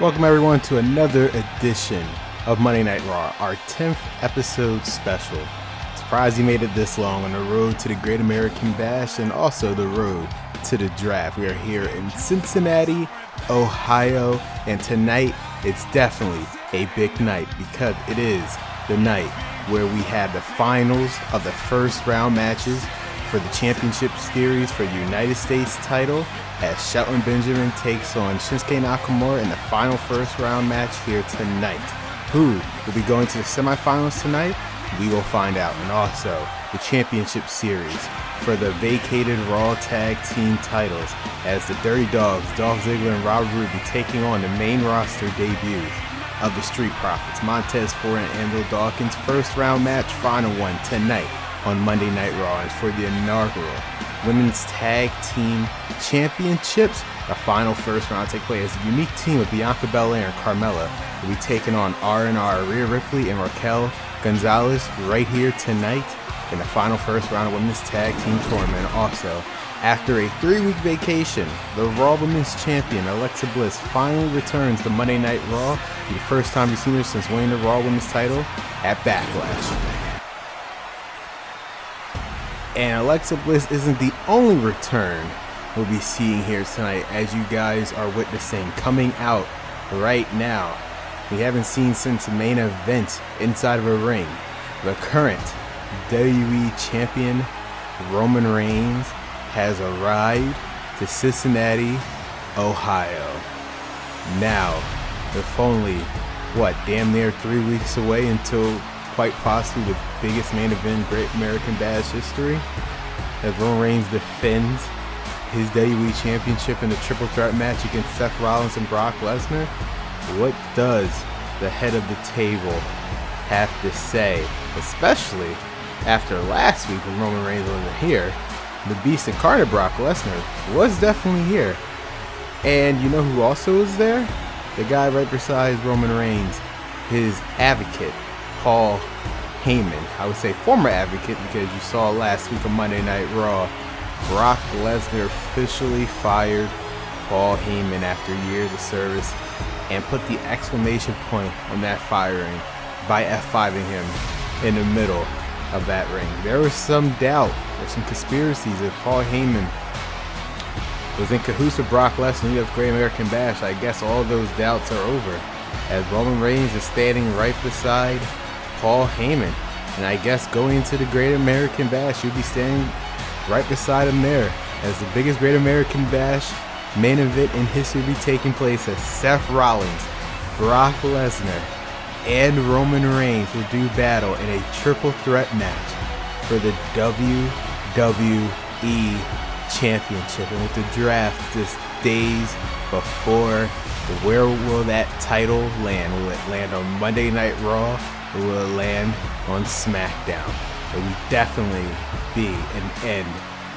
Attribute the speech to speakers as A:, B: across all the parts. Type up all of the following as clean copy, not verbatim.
A: Welcome everyone to another edition of Monday Night Raw, our 10th episode special. Surprised you made it this long on the road to the Great American Bash and also the road to the draft. We are here in Cincinnati, Ohio, and tonight it's definitely a big night because it is the night where we have the finals of the first round matches for the championship series for the United States title as Shelton Benjamin takes on Shinsuke Nakamura in the final first round match here tonight. Who will be going to the semifinals tonight? We will find out. And also the championship series for the vacated Raw Tag Team titles as the Dirty Dawgs, Dolph Ziggler and Robert Roode be taking on the main roster debuts of the Street Profits, Montez Ford and Anvil Dawkins' first round match, final one tonight on Monday Night Raw. And for the inaugural Women's Tag Team Championships, the final first round take place as a unique team of Bianca Belair and Carmella will be taking on R&R, Rhea, Ripley, and Raquel Gonzalez right here tonight in the final first round of Women's Tag Team Tournament. Also, after a 3-week vacation, the Raw Women's Champion Alexa Bliss finally returns to Monday Night Raw, the first time we've seen her since winning the Raw Women's title at Backlash. And Alexa Bliss isn't the only return we'll be seeing here tonight, as you guys are witnessing coming out right now. We haven't seen since the main event inside of a ring. The current WWE Champion Roman Reigns has arrived to Cincinnati, Ohio. Now, if only, damn near 3 weeks away until quite possibly the biggest main event in Great American Bash history, as Roman Reigns defends his WWE Championship in the triple threat match against Seth Rollins and Brock Lesnar. What does the head of the table have to say, especially after last week when Roman Reigns wasn't here? The beast incarnate Brock Lesnar was definitely here. And you know who also was there? The guy right beside Roman Reigns, his advocate, Paul Heyman. I would say former advocate, because you saw last week on Monday Night Raw, Brock Lesnar officially fired Paul Heyman after years of service and put the exclamation point on that firing by F5ing him in the middle of that ring. There was some doubt or some conspiracies that Paul Heyman was in cahoots with Brock Lesnar of Great American Bash. I guess all those doubts are over, as Roman Reigns is standing right beside Paul Heyman. And I guess going into the Great American Bash, you'll be standing right beside him there, as the biggest Great American Bash main event in history will be taking place as Seth Rollins, Brock Lesnar, and Roman Reigns will do battle in a triple threat match for the WWE Championship. And with the draft just days before, where will that title land? Will it land on Monday Night Raw, or will it land on SmackDown? It will definitely be an end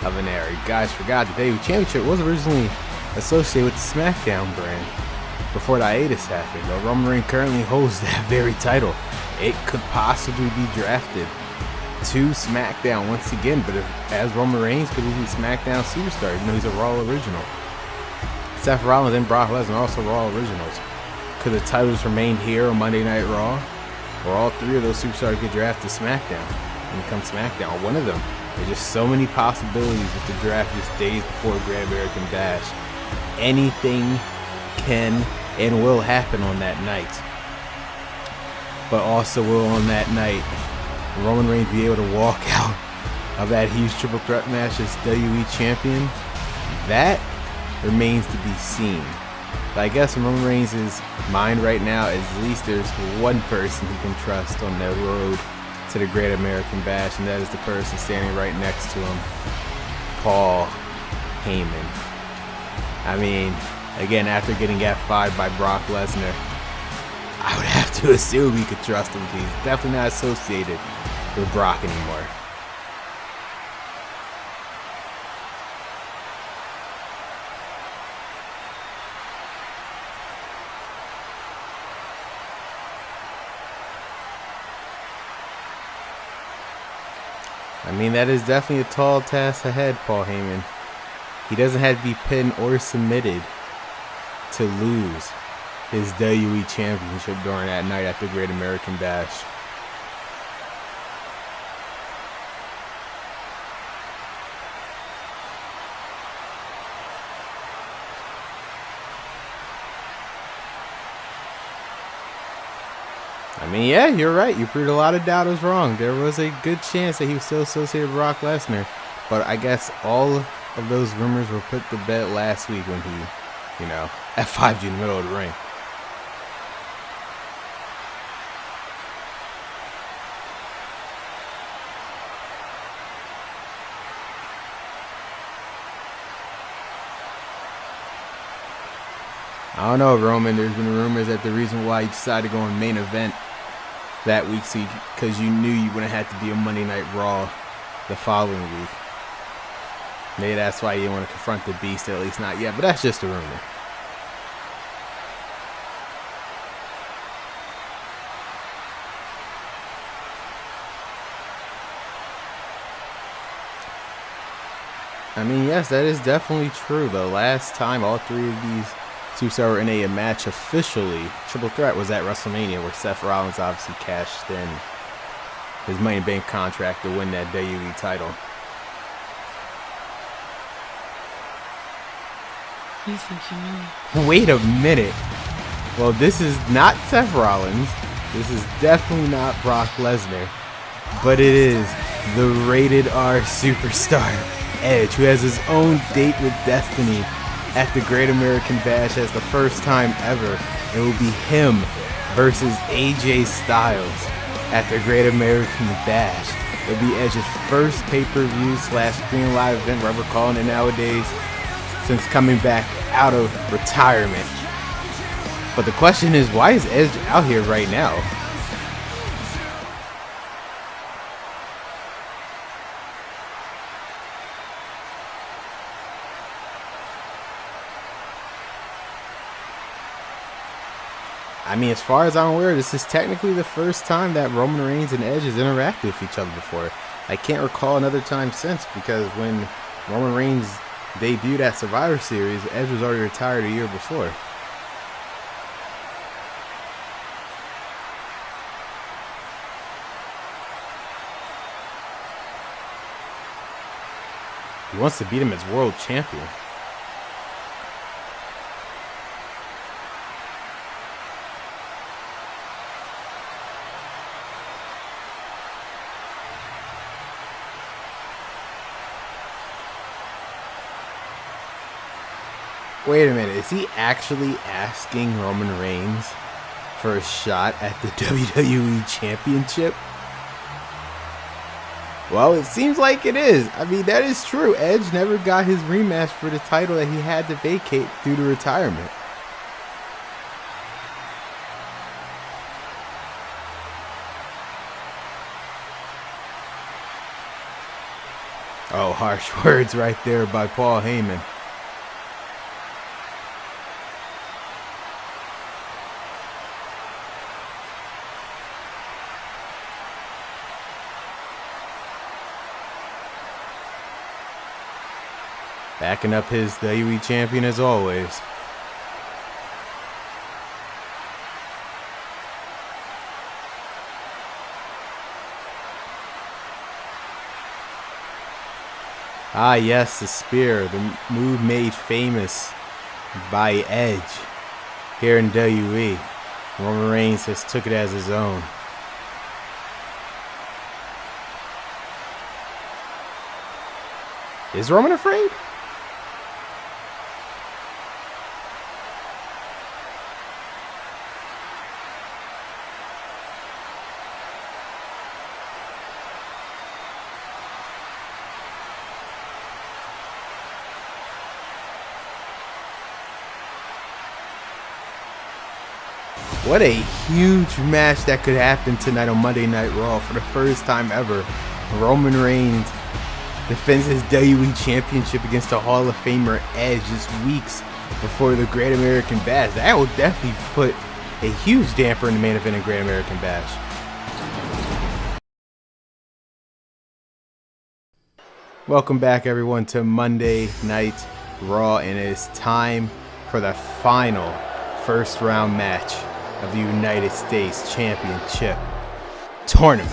A: of an era. You guys forgot the WWE Championship was originally associated with the SmackDown brand before the hiatus happened. Though Roman Reigns currently holds that very title, it could possibly be drafted to SmackDown once again. But as Roman Reigns could be SmackDown superstar, even though he's a Raw original. Seth Rollins and Brock Lesnar also Raw originals. Could the titles remain here on Monday Night Raw, or all three of those superstars get drafted to SmackDown and become SmackDown? One of them. There's just so many possibilities with the draft just days before Great American Bash. Anything can and will happen on that night. But also will on that night Roman Reigns be able to walk out of that huge triple threat match as WWE Champion? That remains to be seen. But I guess in Roman Reigns' mind right now, at least there's one person he can trust on the road to the Great American Bash, and that is the person standing right next to him, Paul Heyman. I mean, again, after getting F5'd by Brock Lesnar, I would have to assume he could trust him, because he's definitely not associated with Brock anymore. I mean, that is definitely a tall task ahead, Paul Heyman. He doesn't have to be pinned or submitted to lose. his WWE Championship during that night at the Great American Bash. I mean, yeah, you're right. You proved a lot of doubters wrong. There was a good chance that he was still associated with Brock Lesnar. But I guess all of those rumors were put to bed last week when he, F5'd you in the middle of the ring. I don't know, Roman. There's been rumors that the reason why you decided to go on main event that week because you knew you wouldn't have to be on Monday Night Raw the following week. Maybe that's why you didn't want to confront the Beast, at least not yet, but that's just a rumor. I mean, yes, that is definitely true. The last time all three of these superstars were in a match officially, triple threat, was at WrestleMania, where Seth Rollins obviously cashed in his Money in the Bank contract to win that WWE title.
B: You think you know?
A: Wait a minute. Well, this is not Seth Rollins. This is definitely not Brock Lesnar. But it is the rated R superstar, Edge, who has his own date with Destiny at the Great American Bash as the first time ever. It will be him versus AJ Styles at the Great American Bash. It'll be Edge's first pay-per-view / stream live event, whatever we're calling it nowadays, since coming back out of retirement. But the question is, why is Edge out here right now? I mean, as far as I'm aware, this is technically the first time that Roman Reigns and Edge has interacted with each other before. I can't recall another time since, because when Roman Reigns debuted at Survivor Series, Edge was already retired a year before. He wants to beat him as world champion. Wait a minute, is he actually asking Roman Reigns for a shot at the WWE Championship? Well, it seems like it is. I mean, that is true. Edge never got his rematch for the title that he had to vacate due to retirement. Oh, harsh words right there by Paul Heyman. Backing up his WWE champion as always. Ah yes, the spear, the move made famous by Edge here in WWE. Roman Reigns has took it as his own. Is Roman afraid? What a huge match that could happen tonight on Monday Night Raw. For the first time ever, Roman Reigns defends his WWE Championship against the Hall of Famer Edge just weeks before the Great American Bash. That will definitely put a huge damper in the main event of Great American Bash. Welcome back, everyone, to Monday Night Raw, and it is time for the final first round match of the United States Championship Tournament.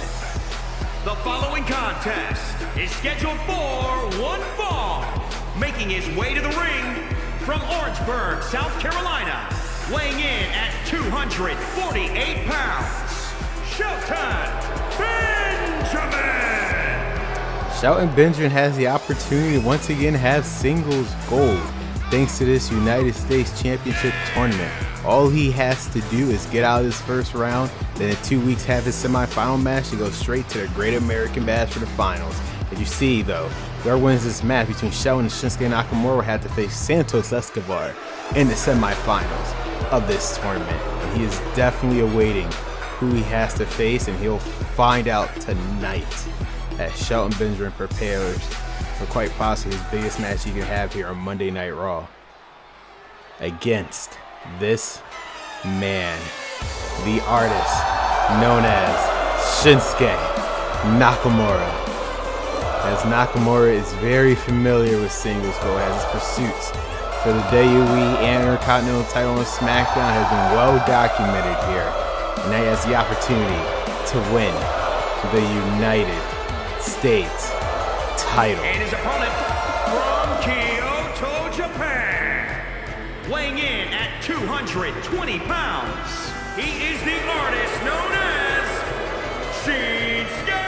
C: The following contest is scheduled for one fall. Making his way to the ring from Orangeburg, South Carolina, weighing in at 248 pounds, Shelton Benjamin!
A: Shelton Benjamin has the opportunity to once again have singles gold thanks to this United States Championship Tournament. All he has to do is get out of this first round, then in 2 weeks have his semifinal match to go straight to the Great American Bash for the finals. As you see though, whoever wins this match between Shelton and Shinsuke Nakamura will have to face Santos Escobar in the semifinals of this tournament. And he is definitely awaiting who he has to face, and he'll find out tonight as Shelton Benjamin prepares for quite possibly his biggest match he can have here on Monday Night Raw against this man, the artist known as Shinsuke Nakamura. As Nakamura is very familiar with singles gold, as his pursuits for the WWE and Intercontinental title on SmackDown has been well documented here. And now he has the opportunity to win the United States title.
C: And his opponent from Kyoto, Japan, weighing in at 220 pounds, he is the artist known as Shinsuke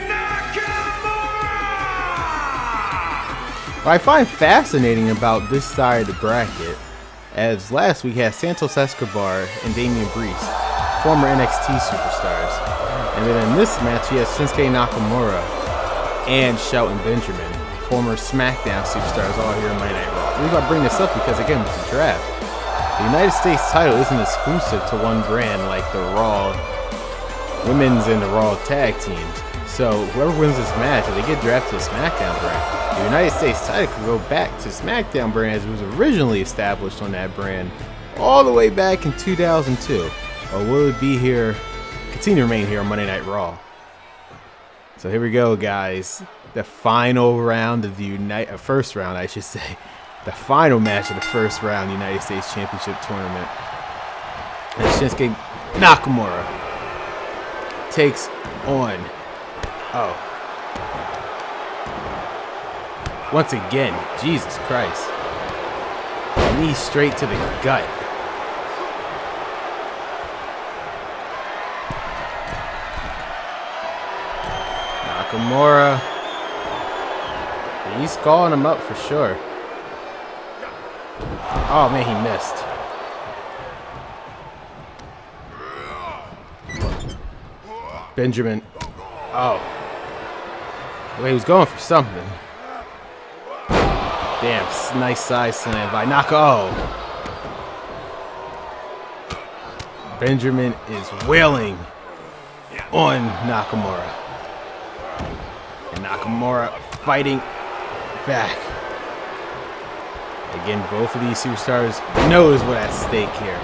C: Nakamura!
A: What I find fascinating about this side of the bracket, as last week had Santos Escobar and Damian Priest, former NXT superstars. And then in this match, he has Shinsuke Nakamura and Shelton Benjamin, former SmackDown superstars, all here in Monday Night Raw. The reason I bring this up because, again, with the draft, the United States title isn't exclusive to one brand like the Raw Women's and the Raw Tag Teams. So whoever wins this match, if they get drafted to SmackDown brand, the United States title could go back to SmackDown brand as it was originally established on that brand all the way back in 2002. Or will it be here, continue to remain here on Monday Night Raw? So here we go, guys. The final round of the first round, I should say. The final match of the first round of the United States Championship Tournament. And Shinsuke Nakamura takes on, once again, Jesus Christ. Knee straight to the gut. Nakamura, he's calling him up for sure. Oh man, he missed. Benjamin, well, he was going for something. Damn, nice side slam by Naka. Benjamin is wailing on Nakamura. And Nakamura fighting back. Again, both of these superstars knows what's at stake here.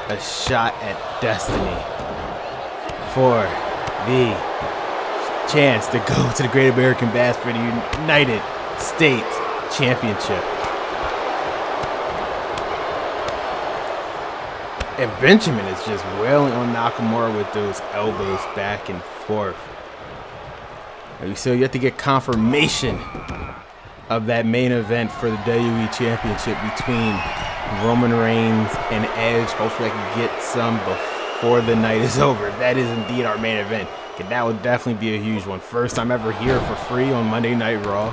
A: A shot at destiny for the chance to go to the Great American Bash for the United States Championship. And Benjamin is just wailing on Nakamura with those elbows back and forth. So you have to get confirmation of that main event for the WWE Championship between Roman Reigns and Edge. Hopefully I can get some before the night is over. That is indeed our main event. And that would definitely be a huge one. First time ever here for free on Monday Night Raw.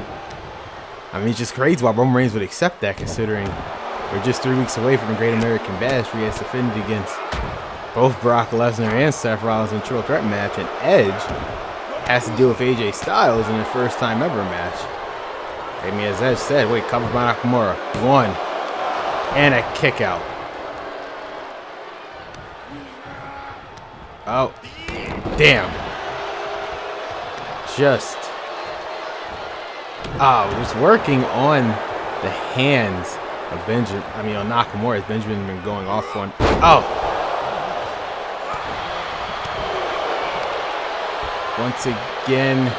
A: I mean, it's just crazy why Roman Reigns would accept that, considering we're just 3 weeks away from the Great American Bash where he has defended against both Brock Lesnar and Seth Rollins in a triple threat match, and Edge has to deal with AJ Styles in their first time ever match. I mean, as Edge said, wait, covered by Nakamura. One. And a kick out. Oh. Damn. Just working on the hands of Benjamin. I mean, on Nakamura, as Benjamin has been going off on. Once again,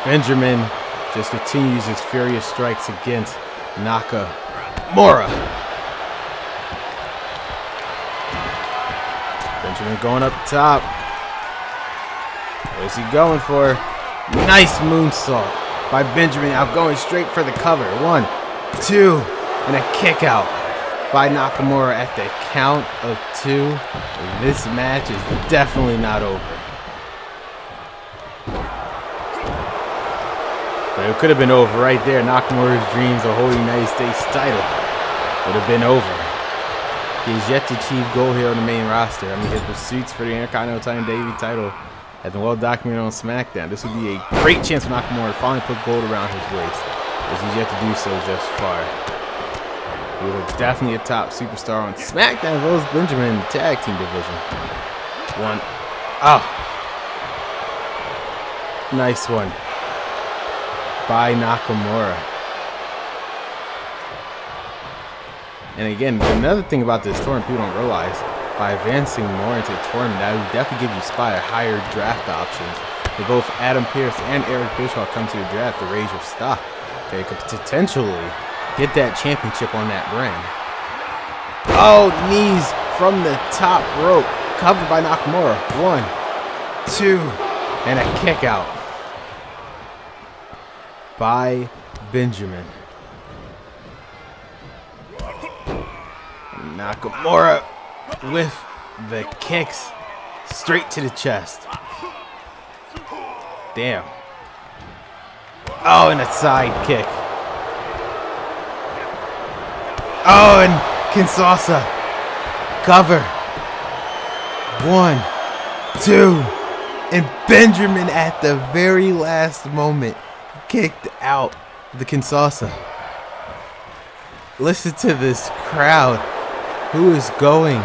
A: Benjamin just continues his furious strikes against Nakamura. Benjamin going up top. Where's he going for? Nice moonsault by Benjamin. Out going straight for the cover. 1, 2, and a kick out by Nakamura at the count of 2. This match is definitely not over. But it could have been over right there. Nakamura's dreams of holding United States title would have been over. He has yet to achieve gold here on the main roster. I mean, his pursuits for the Intercontinental WWE title have been well documented on SmackDown. This would be a great chance for Nakamura to finally put gold around his waist, as he's yet to do so just far. He was definitely a top superstar on SmackDown, as well as Benjamin in the tag team division. 1. Oh. Nice one by Nakamura. And again, another thing about this tournament people don't realize, by advancing more into the tournament, that would definitely give you Spire higher draft options. For both Adam Pearce and Eric Bischoff come to the draft to raise your stock. Okay, could potentially get that championship on that brand. Oh, knees from the top rope. Covered by Nakamura. 1, 2, and a kick out by Benjamin. Nakamura with the kicks straight to the chest. Damn. Oh, and a side kick. Oh, and Kinshasa. Cover. 1, 2, and Benjamin at the very last moment kicked out the Kinshasa. Listen to this crowd. Who is going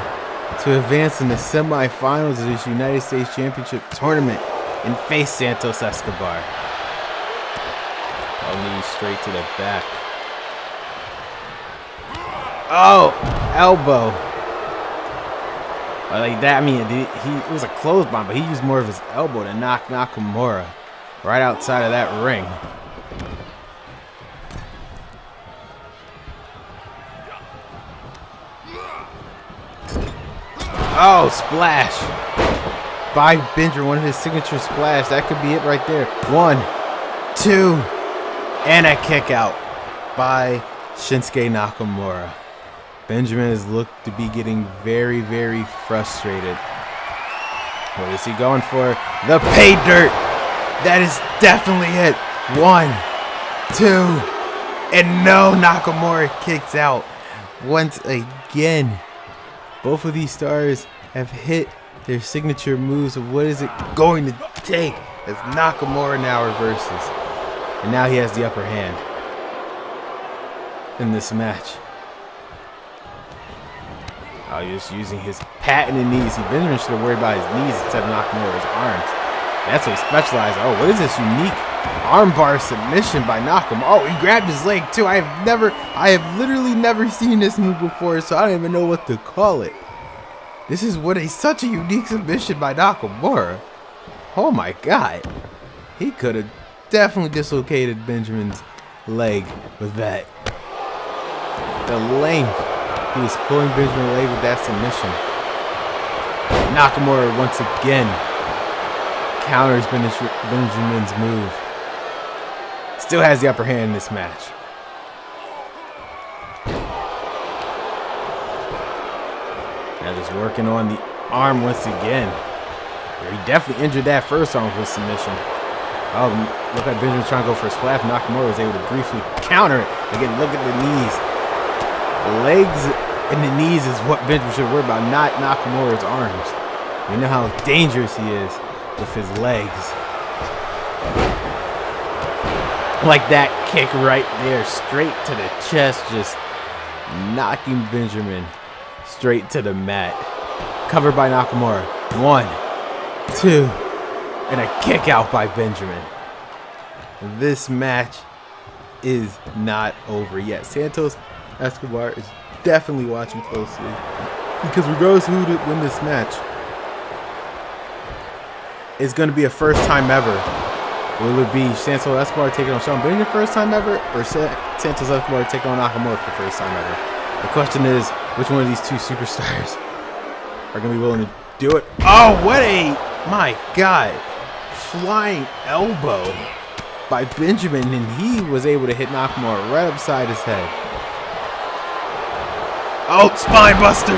A: to advance in the semifinals of this United States Championship tournament and face Santos Escobar? Oh, knee straight to the back. Oh, elbow. Like that, I mean, it was a clothesline, but he used more of his elbow to knock Nakamura right outside of that ring. Oh, splash by Benjamin, one of his signature splash. That could be it right there. 1, 2, and a kick out by Shinsuke Nakamura. Benjamin has looked to be getting very, very frustrated. What is he going for? The pay dirt. That is definitely it. 1, 2, and no, Nakamura kicks out once again. Both of these stars have hit their signature moves of what is it going to take as Nakamura now reverses. And now he has the upper hand in this match. Oh, he's just using his patented knees. Benjamin should have worried about his knees instead of Nakamura's arms. That's what he specialized. Oh, what is this unique armbar submission by Nakamura? Oh, he grabbed his leg too. I have literally never seen this move before, so I don't even know what to call it. This is such a unique submission by Nakamura. Oh my God. He could have definitely dislocated Benjamin's leg with that. The length. He was pulling Benjamin's leg with that submission. Nakamura once again counters Benjamin's move. Still has the upper hand in this match. Now just working on the arm once again. He definitely injured that first arm with submission. Oh, look at Benjamin trying to go for a splash. Nakamura was able to briefly counter it. Again, look at the knees. The legs and the knees is what Benjamin should worry about, not Nakamura's arms. We know how dangerous he is with his legs. Like that kick right there, straight to the chest, just knocking Benjamin straight to the mat. Covered by Nakamura. 1, 2, and a kick out by Benjamin. This match is not over yet. Santos Escobar is definitely watching closely, because regardless of who to win this match, it's going to be a first time ever. Will it be Santos Escobar taking on Shelton Benjamin first time ever, or Santos Escobar taking on Nakamura for the first time ever? The question is, which one of these two superstars are going to be willing to do it. Oh, what a, my God, flying elbow by Benjamin, and he was able to hit Nakamura right upside his head. Oh, spine buster.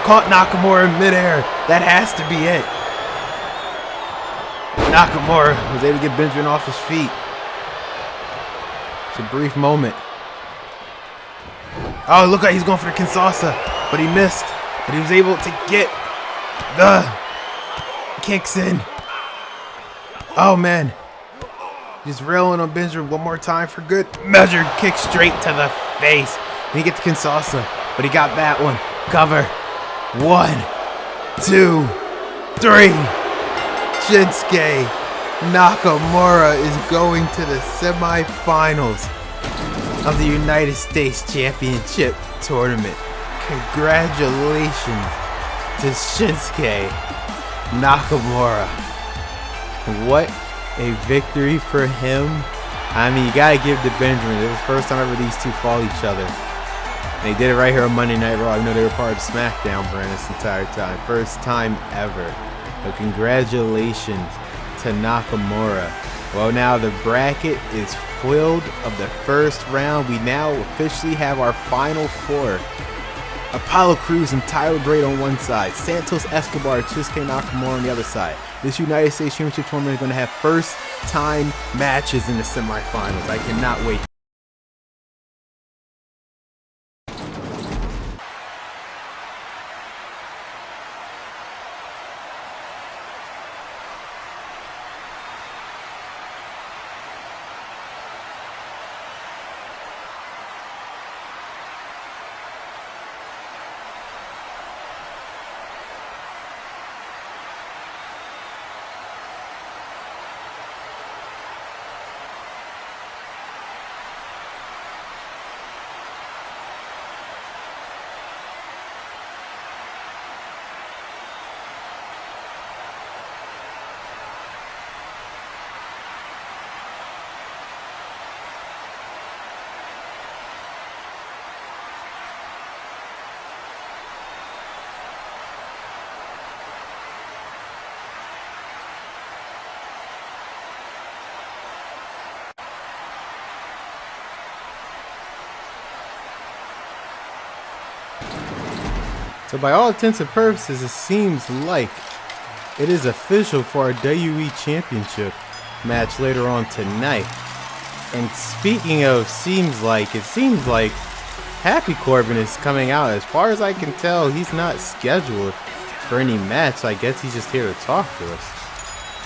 A: Caught Nakamura in midair. That has to be it. Nakamura was able to get Benjamin off his feet. It's a brief moment. Oh, look like he's going for the Kinshasa, but he missed. But he was able to get the kicks in. Oh, man. Just railing on Benjamin one more time for good measure. Kick straight to the face. And he gets the Kinshasa, but he got that one. Cover. 1, 2, 3. Shinsuke Nakamura is going to the semifinals of the United States Championship Tournament. Congratulations to Shinsuke Nakamura. What a victory for him. I mean, you gotta give it to Benjamin. It was the first time ever these two fought each other. And they did it right here on Monday Night Raw. I know they were part of the SmackDown brand this entire time. First time ever. But congratulations to Nakamura. Well, now the bracket is filled of the first round. We now officially have our final four. Apollo Crews and Tyler Bate on one side. Santos Escobar and Shinsuke Nakamura on the other side. This United States Championship Tournament is going to have first time matches in the semifinals. I cannot wait. So by all intents and purposes, it seems like it is official for our WWE Championship match later on tonight. And speaking of seems like, it seems like Happy Corbin is coming out. As far as I can tell, he's not scheduled for any match. I guess he's just here to talk to us.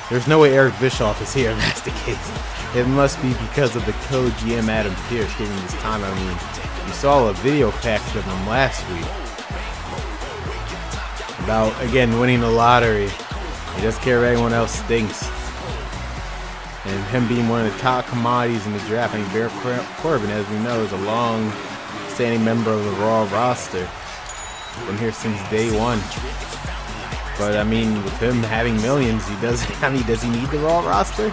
A: There's no way Eric Bischoff is here if that's the case. It must be because of the co-GM Adam Pearce giving him this time. I mean, we saw a video package of him last week about, again, winning the lottery. He doesn't care if anyone else thinks. And him being one of the top commodities in the draft. I mean, Baron Corbin, as we know, is a long-standing member of the Raw roster. Been here since day one. But, I mean, with him having millions, he doesn't, I mean, does he need the Raw roster?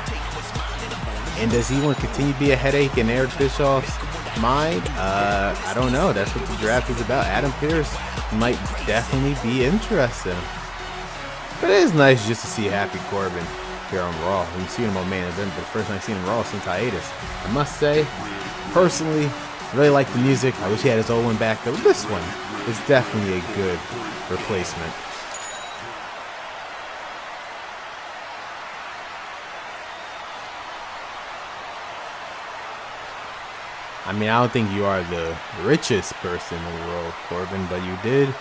A: And does he want to continue to be a headache in Eric Bischoff's mind? I don't know. That's what the draft is about. Adam Pearce might definitely be interesting. But it is nice just to see Happy Corbin here on Raw. We've seen him on Main Event, but the first time I've seen him Raw since hiatus. I must say, personally, I really like the music. I wish he had his old one back, but this one is definitely a good replacement. I mean, I don't think you are the richest person in the world, Corbin, but you did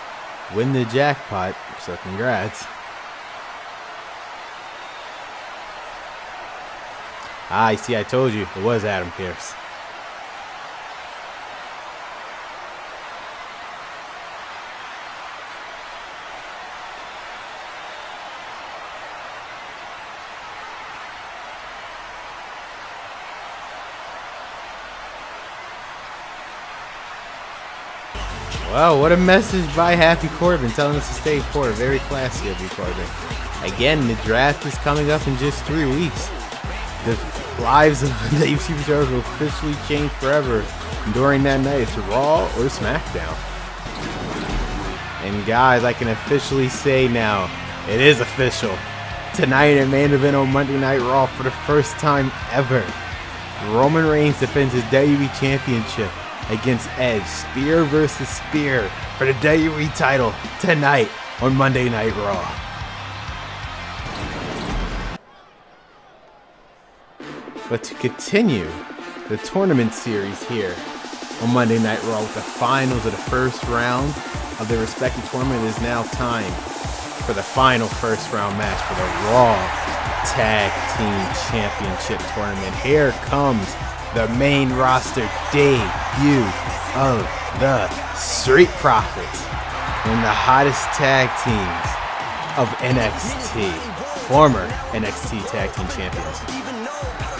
A: win the jackpot, so congrats. Ah, I see, I told you, it was Adam Pearce. Wow, what a message by Happy Corbin telling us to stay poor. Very classy of you, Corbin. Again, the draft is coming up in just 3 weeks. The lives of the UFC stars will officially change forever during that night. It's Raw or SmackDown. And guys, I can officially say now, It is official. Tonight in main event on Monday Night Raw, for the first time ever, Roman Reigns defends his WWE Championship against Edge. Spear versus Spear for the WWE title tonight on Monday Night Raw. But to continue the tournament series here on Monday Night Raw with the finals of the first round of the respective tournament, it is now time for the final first round match for the Raw Tag Team Championship Tournament. Here comes the main roster debut of the Street Profits and the hottest tag teams of NXT, former NXT Tag Team Champions.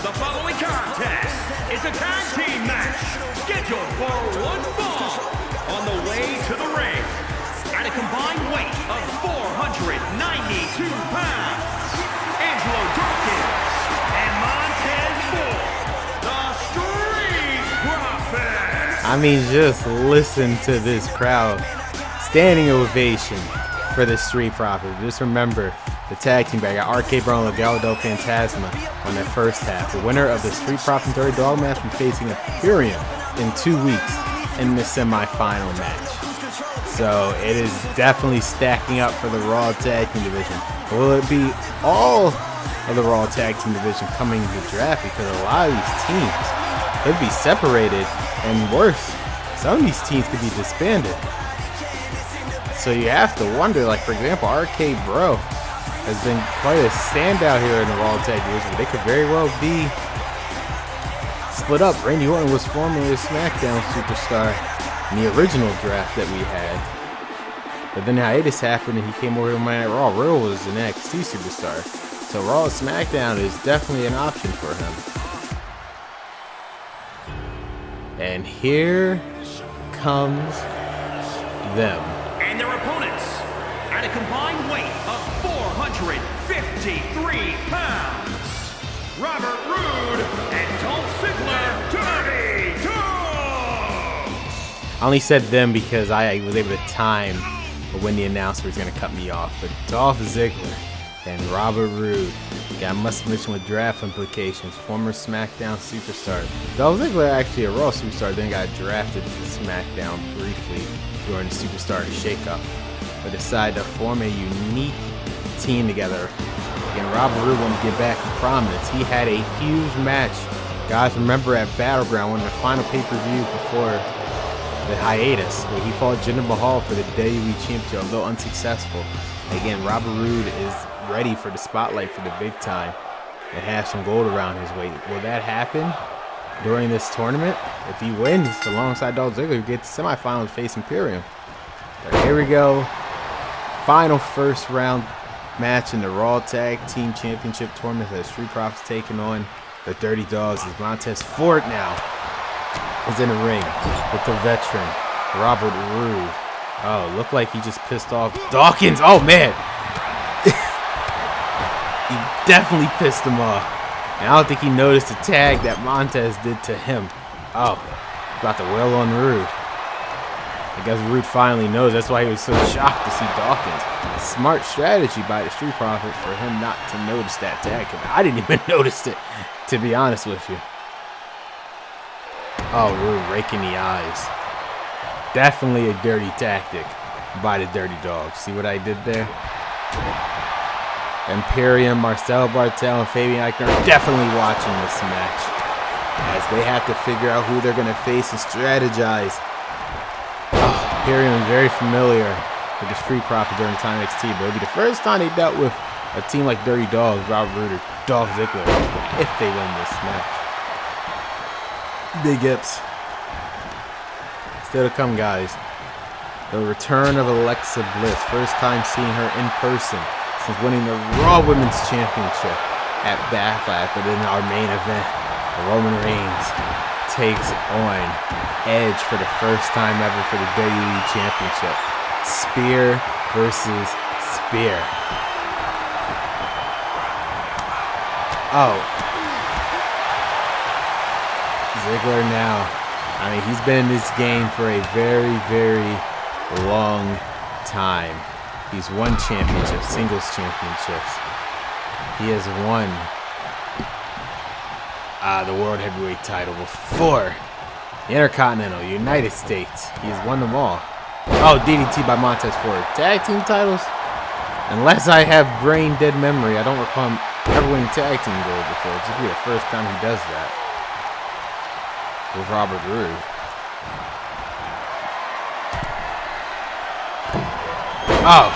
C: The following contest is a tag team match scheduled for one fall. On the way to the ring, at a combined weight of 492 pounds, Angelo Dawkins and Montez Ford, the Street Profits.
A: I mean, just listen to this crowd. Standing ovation for the Street Profits. Just remember, the tag team back got RK Bro and Legado del Fantasma on their first half. The winner of the Street Profits Dirty Dog match will be facing Imperium in 2 weeks in the semi-final match. So it is definitely stacking up for the Raw Tag Team Division. Will it be all of the Raw Tag Team Division coming to the draft? Because a lot of these teams could be separated, and worse, some of these teams could be disbanded. So you have to wonder, like for example, RK Bro has been quite a standout here in the Raw Tag Division. They could very well be split up. Randy Orton was formerly a SmackDown superstar in the original draft that we had. But then hiatus happened and he came over to Monday Night Raw. Riddle was an NXT superstar. So Raw and SmackDown is definitely an option for him. And here comes them.
C: And their opponents, at a combined weight of 453 pounds, Robert Roode and Dolph Ziggler, Dirty Dawgs.
A: I only said them because I was able to time when the announcer was going to cut me off. But Dolph Ziggler and Robert Roode got must mission with draft implications. Former SmackDown superstar. Dolph Ziggler actually a Raw superstar, then got drafted to SmackDown briefly during the superstar shakeup, but decided to form a unique team together. Again, Robert Roode wanted to get back in prominence. He had a huge match, guys, remember, at Battleground, one of the final pay-per-view before the hiatus, where he fought Jinder Mahal for the WWE Championship, although unsuccessful. Again, Robert Roode is ready for the spotlight for the big time and has some gold around his waist. Will that happen during this tournament? If he wins alongside Dolph Ziggler, he gets the semifinals to face Imperium. But here we go. Final first round match in the Raw Tag Team Championship Tournament. The Street Profits taking on the Dirty Dawgs as Montez Ford now is in the ring with the veteran Robert Roode. Oh, looked like he just pissed off Dawkins. Oh man, he definitely pissed him off. And I don't think he noticed the tag that Montez did to him. Oh, about to wail on Roode. I guess Roode finally knows. That's why he was so shocked to see Dawkins. Smart strategy by the Street Profits for him not to notice that tag. I didn't even notice it, to be honest with you. Oh, Roode raking the eyes. Definitely a dirty tactic by the Dirty Dawgs. See what I did there? Imperium, Marcel Bartel, and Fabian Eichner are definitely watching this match as they have to figure out who they're going to face and strategize. Imperium is very familiar with the Street Profits during the time NXT, but it'll be the first time they dealt with a team like Dirty Dawgs, Robert Roode, or Dolph Ziggler, if they win this match. Big ups. Still to come, guys. The return of Alexa Bliss. First time seeing her in person since winning the Raw Women's Championship at Backlash. But in our main event, Roman Reigns takes on Edge for the first time ever for the WWE Championship. Spear versus Spear. Oh. Ziggler now. I mean, he's been in this game for a very, very long time. He's won championships, singles championships. He has won the World Heavyweight title before. The Intercontinental, United States. He's won them all. Oh, DDT by Montez Ford. Tag team titles? Unless I have brain dead memory, I don't recall him ever winning tag team gold before. This will be the first time he does that. With Robert Roode. Oh.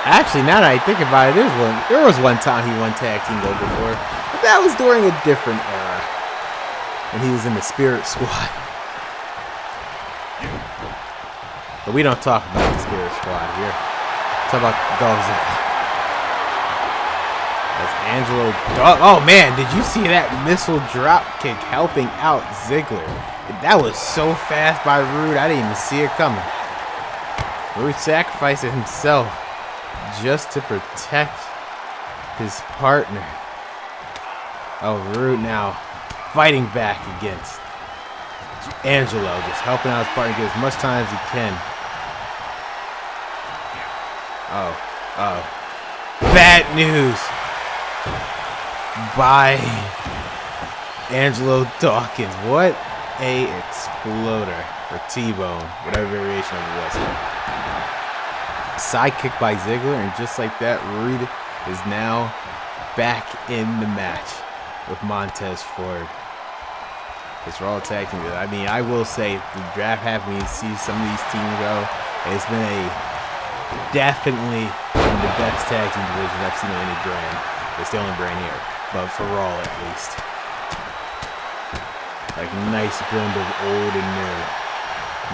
A: Actually, now that I think about it, there was one time he won tag team gold before. But that was during a different era. When he was in the Spirit Squad. But we don't talk about the Spirit Squad here. Talk about Dawgs. That's Angelo Dawgs. Oh man, did you see that missile drop kick helping out Ziggler? That was so fast by Roode, I didn't even see it coming. Roode sacrificed himself just to protect his partner. Oh, Roode now fighting back against Angelo, just helping out his partner, get as much time as he can. Oh. Bad news by Angelo Dawkins. What a exploder. Or T-bone, whatever variation of it was. Side kick by Ziggler, and just like that, Roode is now back in the match with Montez Ford. It's Raw tag team. I mean, I will say, the draft happened, you see some of these teams go. It's been definitely one of the best tag team divisions I've seen on any brand. It's the only brand here, but for Raw at least. Like nice blend of old and new.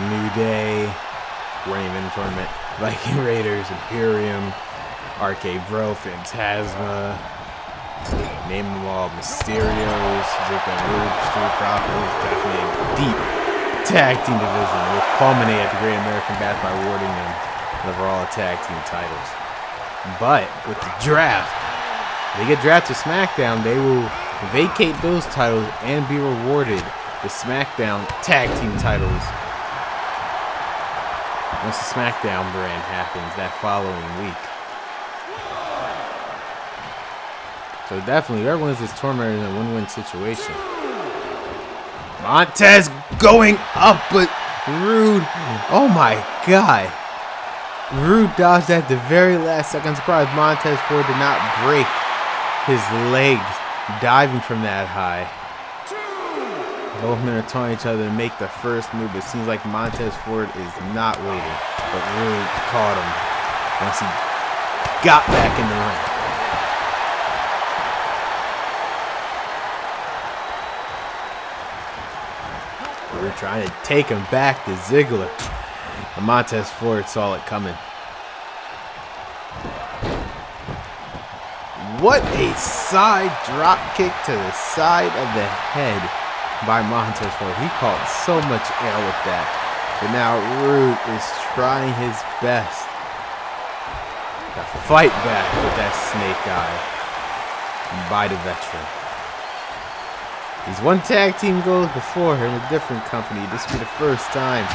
A: New Day, weren't even in the tournament. Viking Raiders, Imperium, RK Bro, Phantasma. Name them all. Mysterios, Ziggler and Roode, Street Profits. Definitely a deep tag team division. Will culminate at the Great American Bash by awarding them the Raw tag team titles. But with the draft, they get drafted to SmackDown, they will vacate those titles and be rewarded the SmackDown tag team titles once the SmackDown brand happens that following week. So definitely, whoever wins this tournament is in a win-win situation. Montez going up, but Roode, oh my God. Roode dodged at the very last second. I'm surprised Montez Ford did not break his legs diving from that high. Both men are taunting each other to make the first move. It seems like Montez Ford is not waiting, but Roode caught him once he got back in the ring. Roode trying to take him back to Ziggler. And Montez Ford saw it coming. What a side drop kick to the side of the head by Montez Ford. He caught so much air with that. But now Roode is trying his best to fight back with that snake eye by the veteran. He's won tag team gold before in a different company. This will be the first time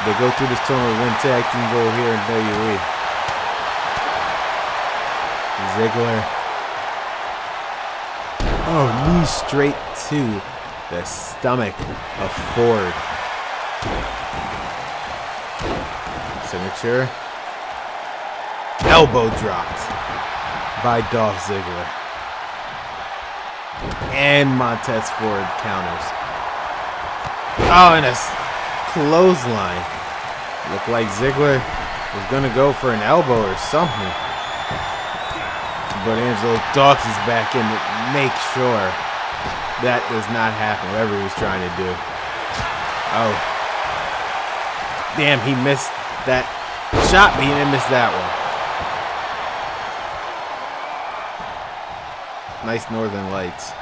A: they go through this tournament with one tag team gold here in WWE. Ziggler. Oh, knee straight to the stomach of Ford. Signature. Elbow dropped by Dolph Ziggler. And Montez Ford counters. Oh, and a clothesline. Looked like Ziggler was going to go for an elbow or something. But Angelo Dawgs is back in to make sure that does not happen, whatever he was trying to do. Oh. Damn, he missed that shot, but he didn't miss that one. Nice Northern Lights.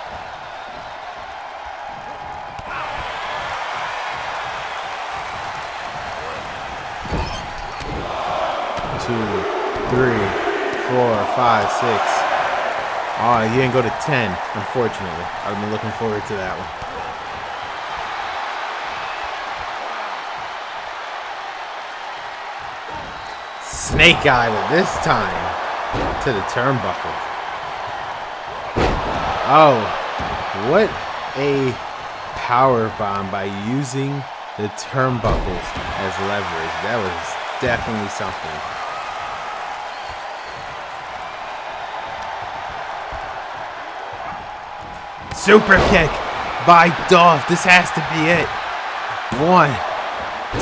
A: Two, three, 4, 5, 6. Oh, he didn't go to 10, unfortunately. I've been looking forward to that one. Snake eye, but this time to the turnbuckle. Oh, what a power bomb by using the turnbuckles as leverage. That was definitely something. Super kick by Dolph. This has to be it. 1,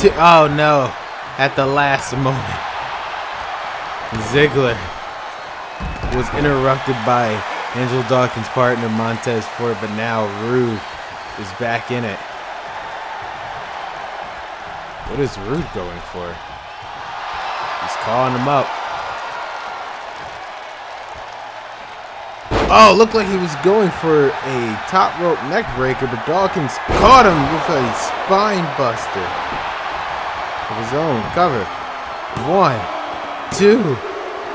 A: 2. Oh no. At the last moment. Ziggler was interrupted by Angelo Dawkins' partner Montez Ford, but now Rude is back in it. What is Rude going for? He's calling him up. Oh, looked like he was going for a top rope neck breaker, but Dawkins caught him with a spine buster of his own. Cover. 1, 2,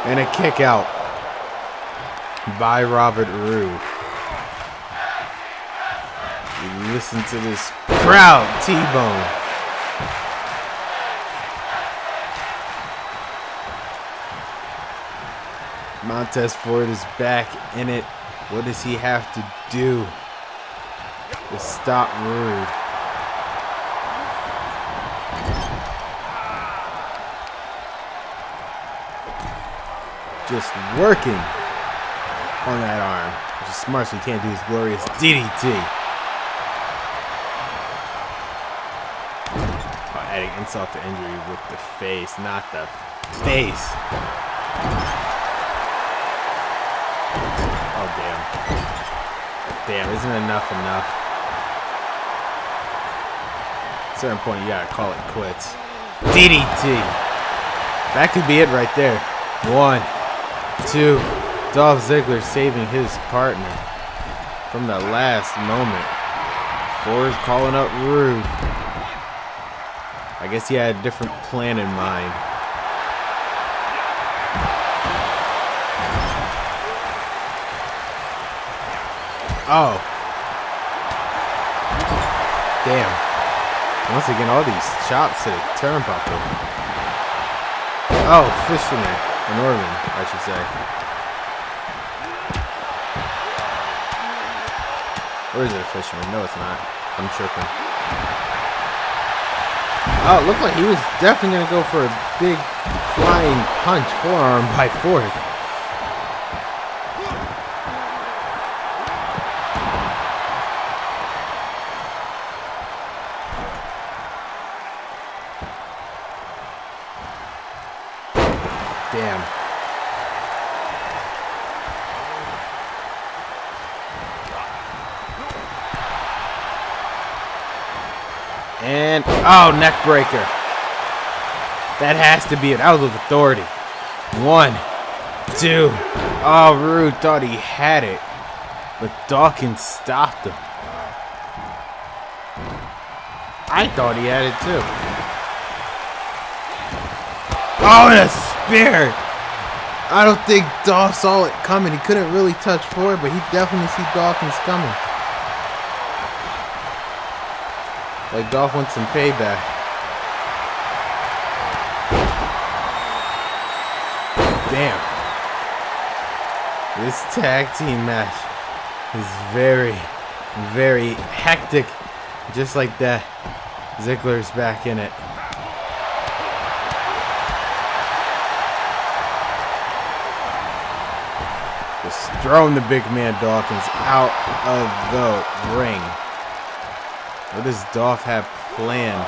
A: and a kick out by Robert Roode. You listen to this crowd T-bone. Montez Ford is back in it. What does he have to do to stop Rude? Just working on that arm, which is smart so he can't do his glorious DDT. Oh, adding insult to injury with the face, not the face. Oh, damn. Damn, isn't enough enough? At a certain point, you gotta call it quits. DDT. That could be it right there. 1, 2. Dolph Ziggler saving his partner from the last moment. Ford calling up Rude. I guess he had a different plan in mind. Oh. Damn. Once again, all these chops to the turnbuckle. Oh, fisherman. An Orman, I should say. Or is it a fisherman? No, it's not. I'm tripping. Oh, it looked like he was definitely going to go for a big flying punch forearm by Ford. Damn. And, oh, neck breaker. That has to be it. That was with authority. 1, 2. Oh, Rude thought he had it, but Dawkins stopped him. I thought he had it too. Oh, and a spear. I don't think Dolph saw it coming. He couldn't really touch Ford, but he definitely see Dawkins coming. Like Dolph wants some payback. Damn. This tag team match is very, very hectic. Just like that, Ziggler's back in it. Just throwing the big man Dawkins out of the ring. What does Dolph have planned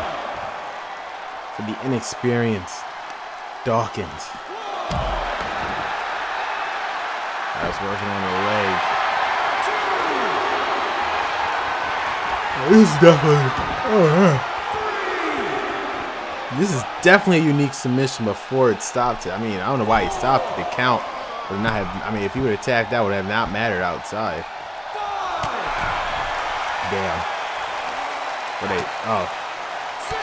A: for the inexperienced Dawkins? I was working on the leg. This is definitely. Oh yeah. This is definitely a unique submission before it stopped it. I mean, I don't know why he stopped it. The count would not have. I mean, if he would have tapped, that would have not mattered outside. Damn. What a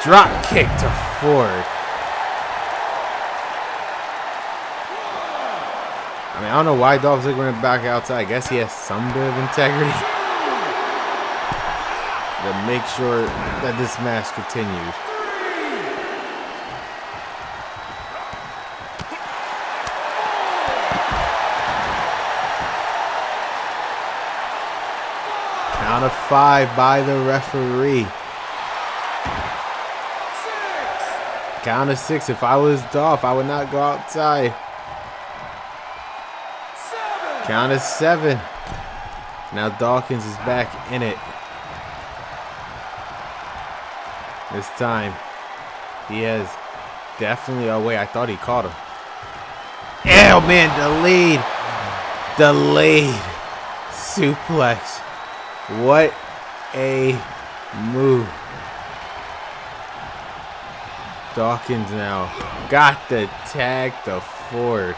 A: drop kick to Ford. I mean, I don't know why Dolph Ziggler went back outside. I guess he has some bit of integrity to make sure that this match continues. Count of 5 by the referee. Count of 6. If I was Dolph, I would not go outside. Count of 7. Now Dawkins is back in it. This time, he has definitely. Oh wait, I thought he caught him. Oh man, delayed suplex. What a move. Dawkins now got the tag to Ford.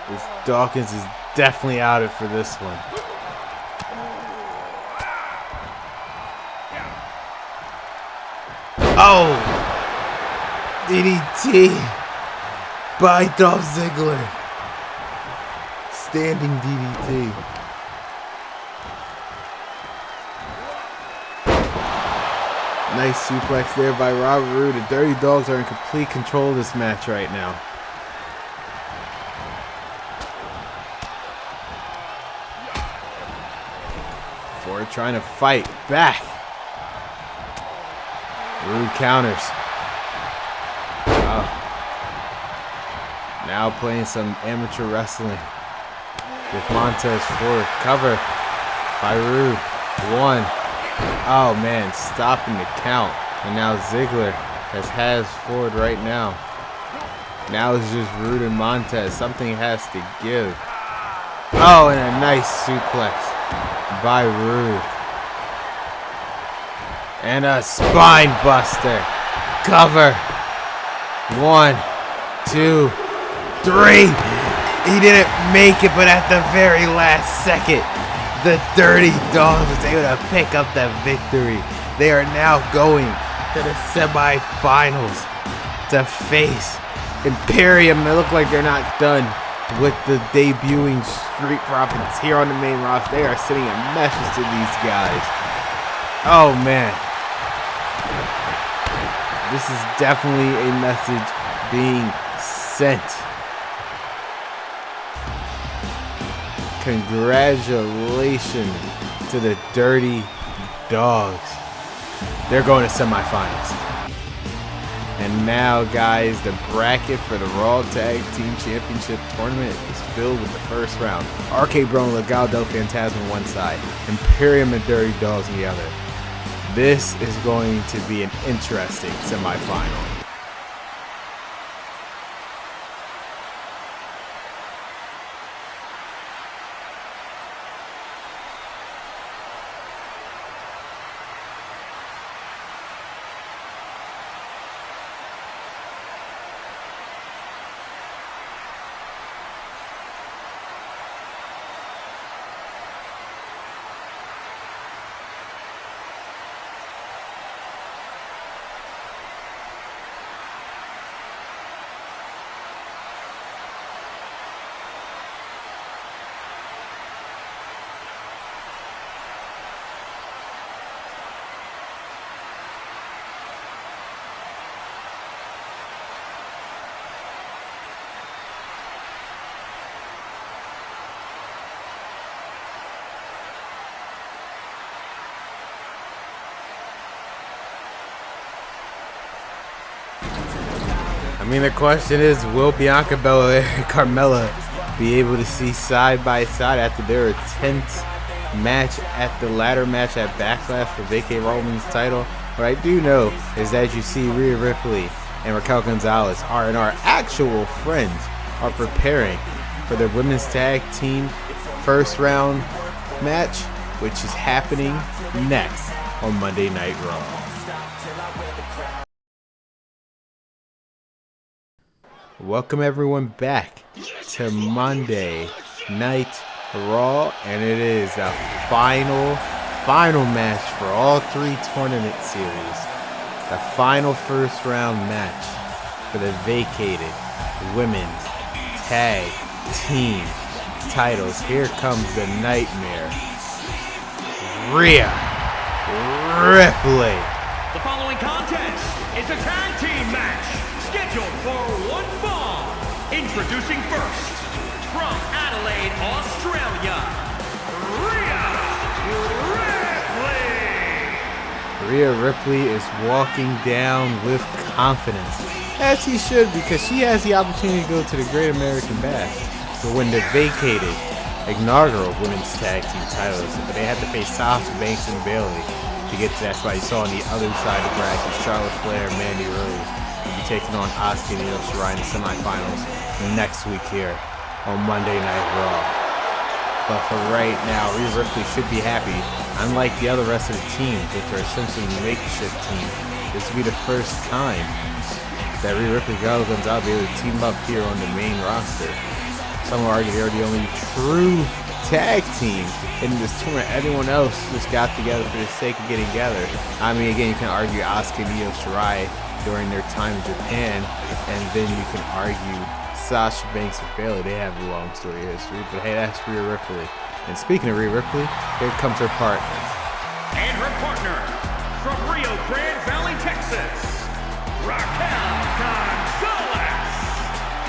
A: This Dawkins is definitely out it for this one. Oh! DDT by Dolph Ziggler. Standing DDT. Nice suplex there by Robert Roode. The Dirty Dogs are in complete control of this match right now. Ford trying to fight back. Roode counters. Oh. Now playing some amateur wrestling with Montez Ford. Cover by Roode. 1. Oh man, stopping the count. And now Ziggler has Ford right now. Now it's just Roode and Montez. Something has to give. Oh, and a nice suplex by Roode. And a spine buster. Cover. 1, 2, 3. He didn't make it, but at the very last second, the Dirty Dogs was able to pick up that victory. They are now going to the semifinals to face Imperium. They look like they're not done with the debuting Street Profits here on the main roster. They are sending a message to these guys. Oh man. This is definitely a message being sent. Congratulations to the Dirty Dogs. They're going to semifinals. And now, guys, the bracket for the Raw Tag Team Championship Tournament is filled with the first round. RK Bro and Legado del Fantasma on one side, Imperium and Dirty Dogs on the other. This is going to be an interesting semifinal. I mean, the question is, will Bianca Belair and Carmella be able to see side by side after their 10th match at the ladder match at Backlash for vacant Roman's title? What I do know is that you see Rhea Ripley and Raquel Gonzalez are actual friends are preparing for their women's tag team first round match, which is happening next on Monday Night Raw. Welcome everyone back to Monday Night Raw, and it is a final match for all 3 tournament series. The final first round match for the vacated women's tag team titles. Here comes the Nightmare, Rhea Ripley.
C: The following contest is a tag team match scheduled for one fall. Introducing first, from Adelaide, Australia, Rhea
A: Rhea Ripley is walking down with confidence, as she should, because she has the opportunity to go to the Great American Bash to win the vacated inaugural women's tag team titles, but they had to face Sasha Banks and Bayley to get to that spot. You saw on the other side of the bracket, Charlotte Flair and Mandy Rose will be taking on Asuka and Io Shirai in the semifinals next week here on Monday Night Raw. But for right now, Rhea Ripley should be happy. Unlike the other rest of the team, which are essentially makeshift team, this will be the first time that Rhea Ripley and Gonzalez will be able to team up here on the main roster. Some will argue they're the only true tag team in this tournament. Everyone else just got together for the sake of getting together. I mean, again, you can argue Asuka and Io Shirai during their time in Japan, and then you can argue Sasha Banks and Bayley. They have a long story history, but hey, that's Rhea Ripley. And speaking of Rhea Ripley, here comes her partner.
C: And her partner, from Rio Grande Valley, Texas, Raquel Gonzalez.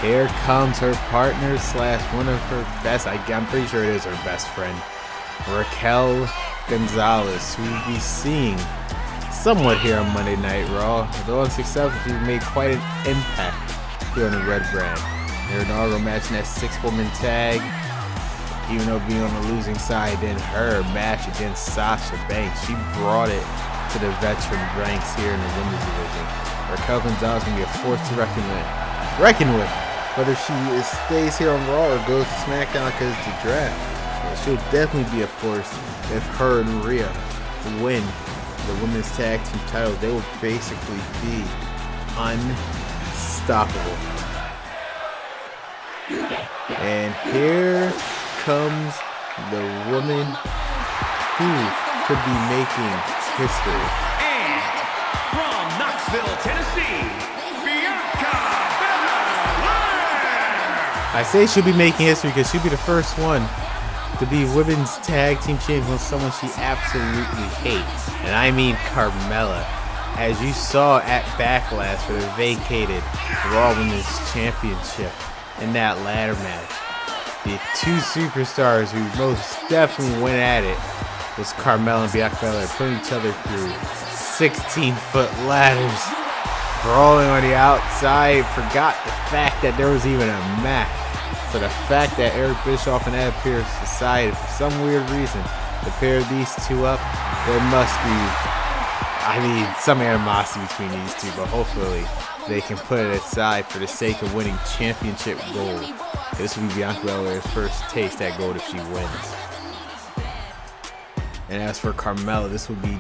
A: Here comes her partner slash one of her best, I'm pretty sure it is her best friend, Raquel Gonzalez, who we'll be seeing somewhat here on Monday Night Raw. Though unsuccessful, she made quite an impact here on the Red Brand. Their inaugural match in that 6-woman tag, even though being on the losing side, then her match against Sasha Banks, she brought it to the veteran ranks here in the women's division. Raquel Gonzalez can be a force to reckon with. Whether she stays here on Raw or goes to SmackDown because it's the draft, she'll definitely be a force if her and Rhea win the women's tag team title. They will basically be unstoppable. And here comes the woman who could be making history.
C: And from Knoxville, Tennessee, Bianca Belair.
A: I say she'll be making history because she'll be the first one to be women's tag team champion with someone she absolutely hates. And I mean Carmella. As you saw at Backlash for the vacated Raw Women's Championship in that ladder match. The two superstars who most definitely went at it was Carmella and Bianca Belair, putting each other through 16-foot ladders, brawling on the outside, forgot the fact that there was even a match. So the fact that Eric Bischoff and Adam Pearce decided for some weird reason to pair these two up, there must be, some animosity between these two, but hopefully they can put it aside for the sake of winning championship gold. This will be Bianca Belair's first taste at gold if she wins. And as for Carmella, this will be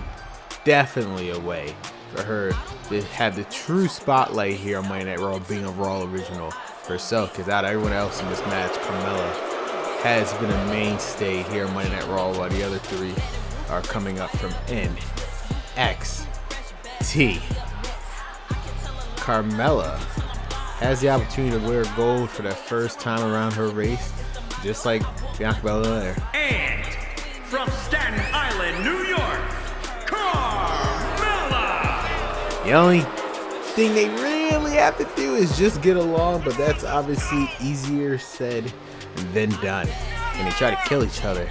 A: definitely a way for her to have the true spotlight here on Monday Night Raw, being a Raw original herself, because out of everyone else in this match, Carmella has been a mainstay here on Monday Night Raw, while the other three are coming up from NXT. Carmella has the opportunity to wear gold for the first time around her race, just like Bianca Belair.
C: And from Staten Island, New York, Carmella.
A: The only thing they really have to do is just get along, but that's obviously easier said than done. And they try to kill each other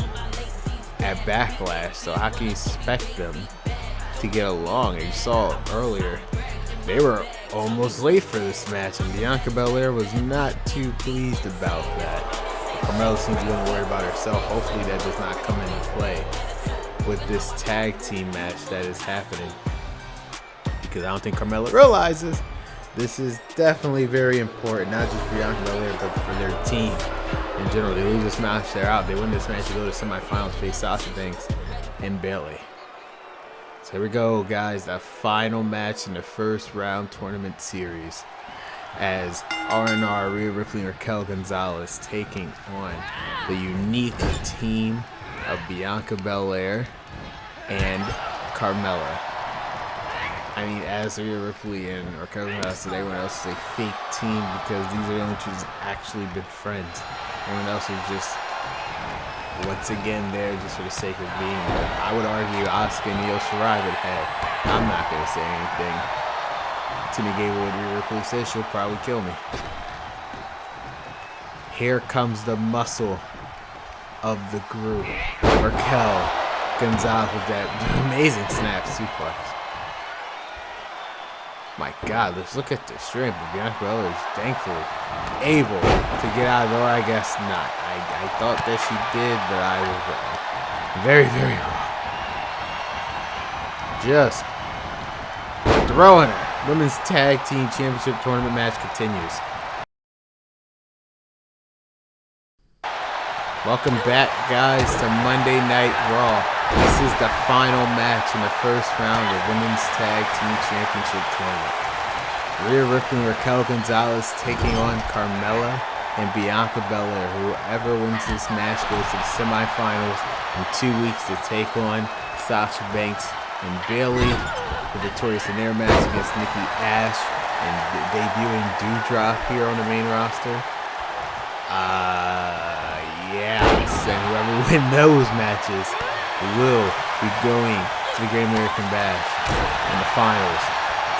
A: at Backlash, so how can you expect them to get along? And you saw earlier, they were almost late for this match, and Bianca Belair was not too pleased about that. Carmella seems to be worried about herself. Hopefully that does not come into play with this tag team match that is happening, because I don't think Carmella realizes this is definitely very important, not just for Bianca Belair, but for their team in general. They lose this match, they're out. They win this match, they go to semifinals, face Sasha Banks and Bayley. So here we go, guys, the final match in the first round tournament series, as R&R, Rhea Ripley and Raquel Gonzalez taking on the unique team of Bianca Belair and Carmella. I mean, as Rhea Ripley and Raquel Gonzalez, everyone else is a fake team, because these are the only two who's actually been friends. Everyone else is just, once again, there just for the sake of being there. I would argue Asuka and Io Shirai, but hey, I'm not going to say anything to negate what Rhea Ripley says. She'll probably kill me. Here comes the muscle of the group, Raquel Gonzalez with that amazing snap suplex. My God, let's look at the strength. Bianca Belair is thankfully able to get out of the door. I guess not. I thought that she did, but I was wrong. Very, very wrong. Just throwing her. Women's Tag Team Championship Tournament match continues. Welcome back, guys, to Monday Night Raw. This is the final match in the first round of Women's Tag Team Championship Tournament. Rhea, Ripley, and Raquel Gonzalez taking on Carmella and Bianca Belair. Whoever wins this match goes to the semifinals in 2 weeks to take on Sasha Banks and Bayley. The victorious in their match against Nikki Ash and debuting Doudrop here on the main roster. Yes, and whoever wins those matches will be going to the Great American Bash in the finals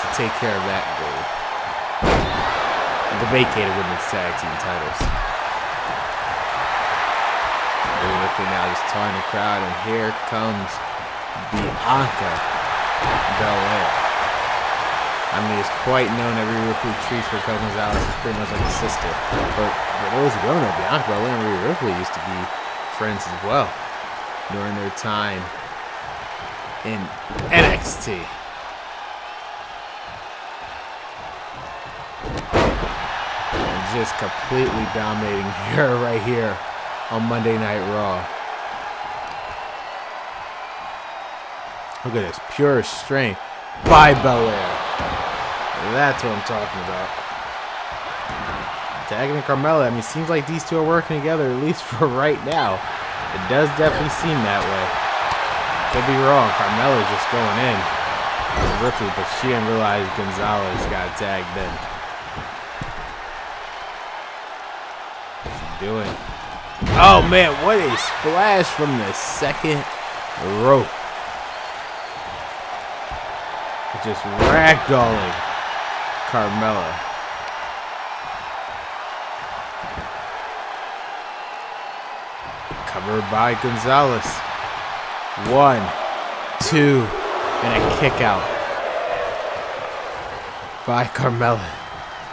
A: to take care of that goal. The vacated women's tag team titles. We're looking now, just taunting the crowd, and here comes Bianca Belair. I mean, it's quite known that Rhea Ripley treats Raquel Gonzalez as pretty much like a sister. But for those who don't know, Bianca Belair and Rhea Ripley used to be friends as well during their time in NXT. And just completely dominating her right here on Monday Night Raw. Look at this, pure strength by Belair. That's what I'm talking about. Tagging Carmella, I mean, it seems like these two are working together, at least for right now. It does definitely seem that way. Could be wrong. Carmella's just going in on Ripley, but she didn't realize Gonzalez got tagged in. What's he doing? Oh, man, what a splash from the second rope. Just ragdolling Carmella. Covered by Gonzalez. 1, 2, and a kick out by Carmella.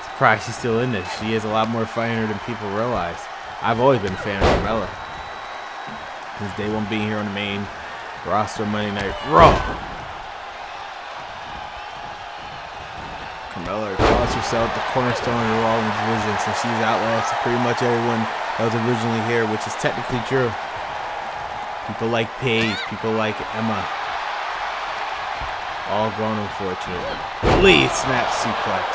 A: Surprised she's still in this. She is a lot more fighting her than people realize. I've always been a fan of Carmella since day one being here on the main roster Monday Night Raw. Carmella calls herself the cornerstone of the Raw division since she's outlasted pretty much everyone that was originally here, which is technically true. People like Paige, people like Emma, all gone unfortunately. Lee snap suplex.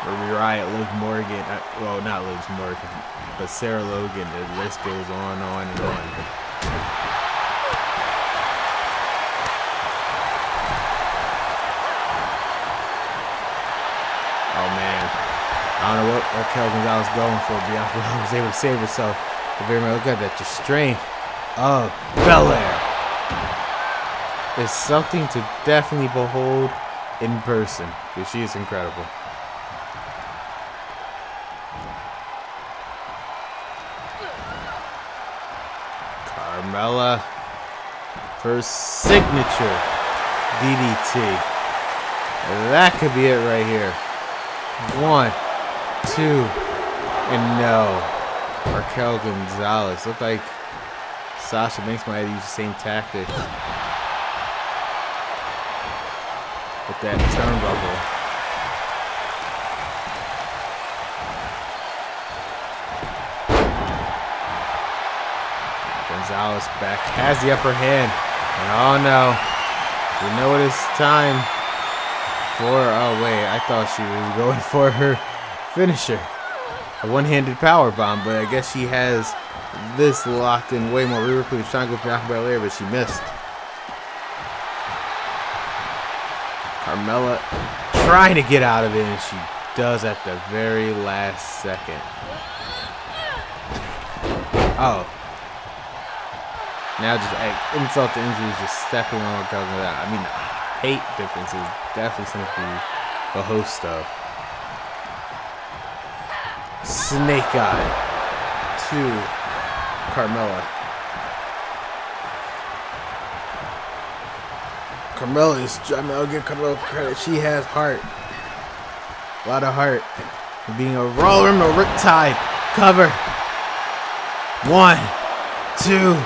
A: Ruby Riott, Liv Morgan, well, not Liv Morgan, but Sarah Logan. The list goes on and on. Oh man, I don't know what Raquel Gonzalez going for. Bianca was able to save herself. But very much look at that, the strength of Belair is something to definitely behold in person, because she is incredible. Carmella for signature DDT. That could be it right here. 1, 2, and no. Raquel Gonzalez. Looked like Sasha Banks might have used the same tactic with that turnbuckle. Gonzalez back, has the upper hand. And oh no, you know what it's time for? Oh wait, I thought she was going for her finisher. A one-handed power bomb, but I guess she has this locked in way more. Rhea Ripley was trying to go for Bianca Belair, but she missed. Carmella trying to get out of it, and she does at the very last second. Oh. Now just insult to injury is just stepping on Raquel Gonzalez. I mean, the height difference is definitely something to be a host of. Snake Eye to Carmella. Carmella is, I'll give Carmella credit. She has heart. A lot of heart. Being a roller, no riptide. Cover. 1, 2,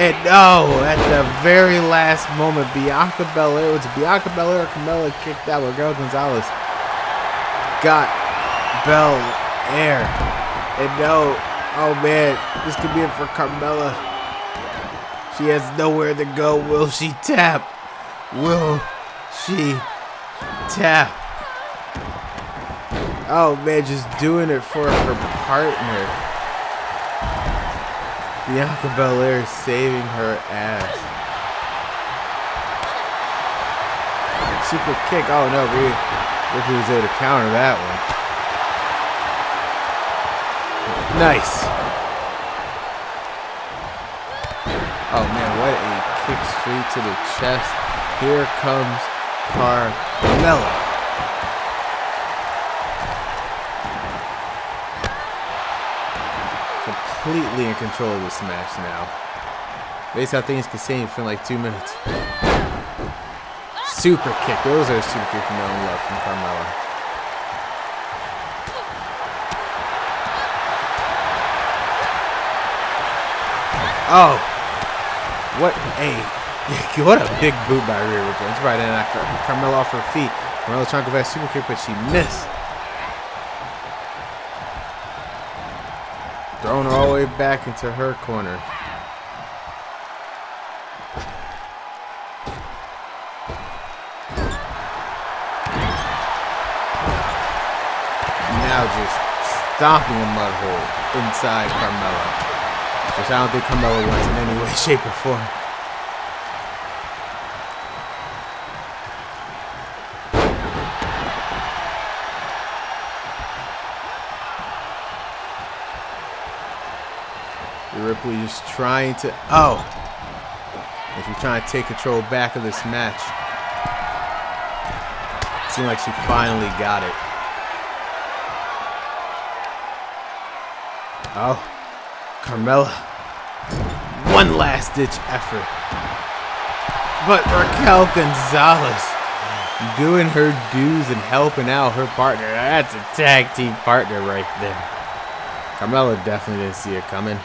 A: and no! At the very last moment, Bianca Belair, was it Bianca Belair or Carmella kicked out? Raquel Gonzalez got Belair. And no, oh man, this could be it for Carmella. She has nowhere to go. Will she tap? Will she tap? Oh man, just doing it for her partner. Bianca Belair saving her ass. Super kick. Oh no, Ripley was able to counter that one. Nice. Oh man, what a kick straight to the chest. Here comes Carmella. Completely in control of this match now. Based on how things continue for like 2 minutes. Super kick. Those are super kick no love from Carmella. Oh, what a big boot by Rhea. It's right in Carmella off her feet. Carmella trying to go back super kick, but she missed. Throwing her all the way back into her corner. Now just stomping a mud hole inside Carmella. Which I don't think Carmella wants in any way, shape, or form. Ripley just trying to, she's trying to take control back of this match. Seemed like she finally got it. Oh, Carmella, one last ditch effort. But Raquel Gonzalez doing her dues and helping out her partner. That's a tag team partner right there. Carmella definitely didn't see it coming.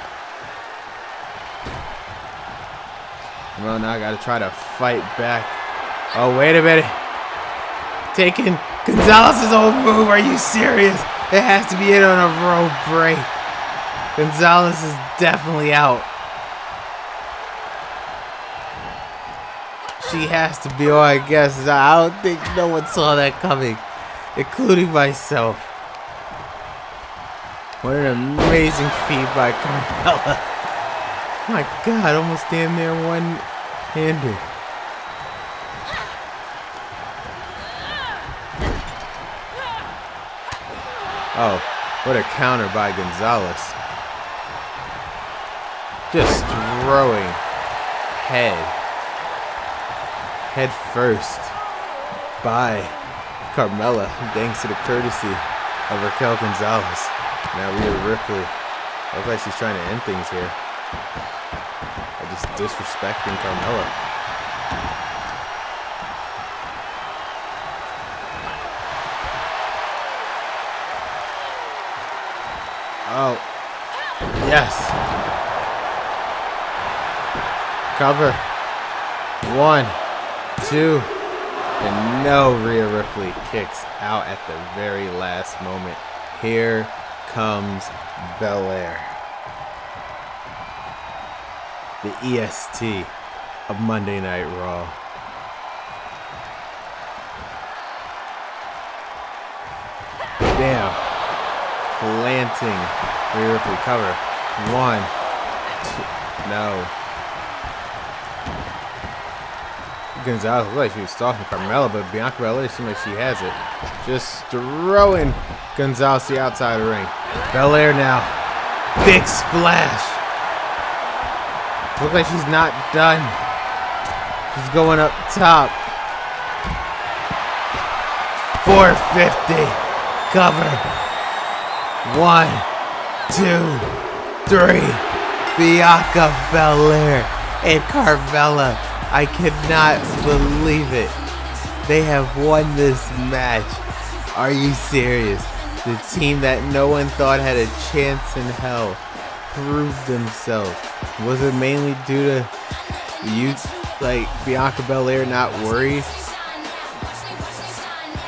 A: Well, now I gotta try to fight back. Oh, wait a minute. Taking Gonzalez's old move. Are you serious? It has to be in on a rope break. Gonzalez is definitely out. She has to be, I guess. I don't think no one saw that coming, including myself. What an amazing feat by Carmella. My God, almost damn near one-handed. Oh, what a counter by Gonzalez. Just throwing head first by Carmella, thanks to the courtesy of Raquel Gonzalez. Now Rhea Ripley. Looks like she's trying to end things here. Or just disrespecting Carmella. Oh, yes. Cover. 1, 2, and no, Rhea Ripley kicks out at the very last moment. Here comes Belair. The EST of Monday Night Raw. Damn. Planting Rhea Ripley cover. 1, 2, no. Gonzalez looked like she was stalking Carmella, but Bianca Belair seemed like she has it. Just throwing Gonzalez to the outside of the ring. Belair now. Big splash. Looks like she's not done. She's going up top. 450. Cover. 1, 2, 3. Bianca Belair and Carmella I cannot believe it. They have won this match. Are you serious? The team that no one thought had a chance in hell proved themselves. Was it mainly due to you, like Bianca Belair, not worried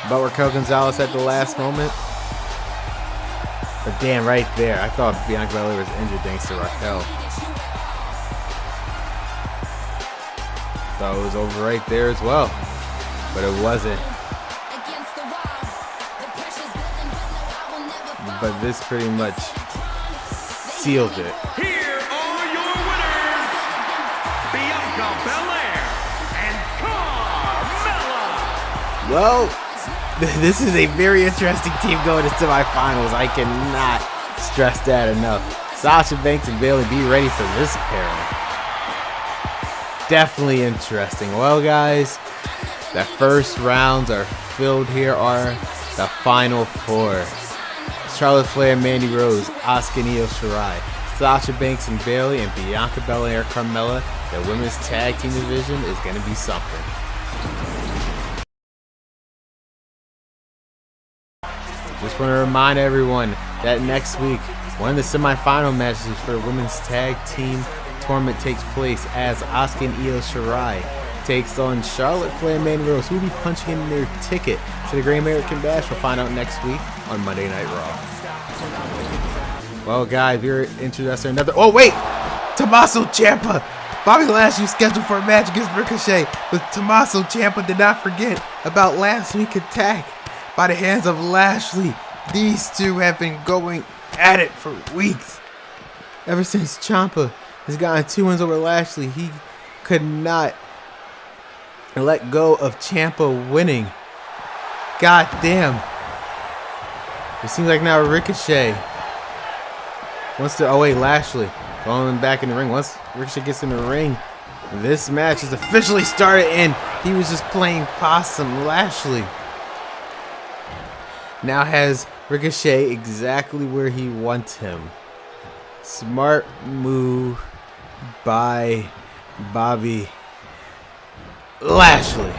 A: about Raquel Gonzalez at the last moment? But damn, right there, I thought Bianca Belair was injured thanks to Raquel. Thought it was over right there as well, but it wasn't. But this pretty much sealed it.
C: Here are your winners, Bianca Belair and Carmella.
A: Well, this is a very interesting team going to semifinals. I cannot stress that enough. Sasha Banks and Bayley, be ready for this pairing. Definitely interesting. Well, guys, the first rounds are filled. Here are the final four. Charlotte Flair and Mandy Rose, Asuka and Io Shirai, Sasha Banks and Bayley, and Bianca Belair and Carmella. The women's tag team division is going to be something. Just want to remind everyone that next week, one of the semifinal matches for the women's tag team tournament takes place as Asuka and Io Shirai takes on Charlotte Flair and Mandy Rose, who will be punching in their ticket to the Great American Bash. We'll find out next week on Monday Night Raw. Well, guys, we're introducing another. Oh, wait! Tommaso Ciampa! Bobby Lashley scheduled for a match against Ricochet, but Tommaso Ciampa did not forget about last week's attack by the hands of Lashley. These two have been going at it for weeks. Ever since Ciampa has gotten 2 wins over Lashley, he could not let go of Ciampa winning. God damn. It seems like now Ricochet wants to. Oh wait, Lashley going back in the ring. Once Ricochet gets in the ring, this match is officially started, and he was just playing possum. Lashley now has Ricochet exactly where he wants him. Smart move by Bobby Lashley.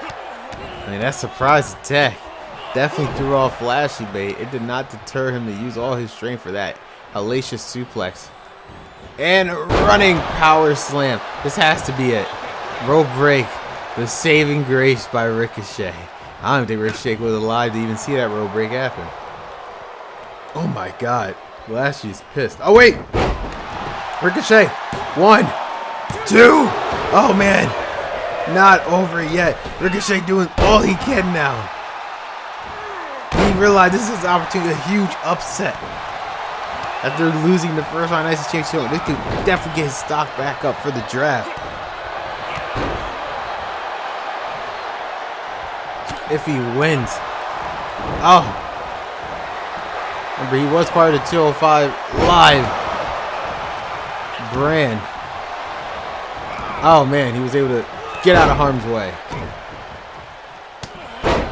A: I mean, that surprise attack definitely threw off Lashley, but it did not deter him to use all his strength for that hellacious suplex. And running power slam. This has to be it. Rope break. The saving grace by Ricochet. I don't think Ricochet was alive to even see that rope break happen. Oh my god. Lashley's pissed. Oh wait! Ricochet. 1, 2. Oh man. Not over yet. Ricochet doing all he can now. He realized this is an opportunity, a huge upset. After losing the first round, nice change to him. This could definitely get his stock back up for the draft. If he wins. Oh. Remember, he was part of the 205 Live brand. Oh man, he was able to get out of harm's way.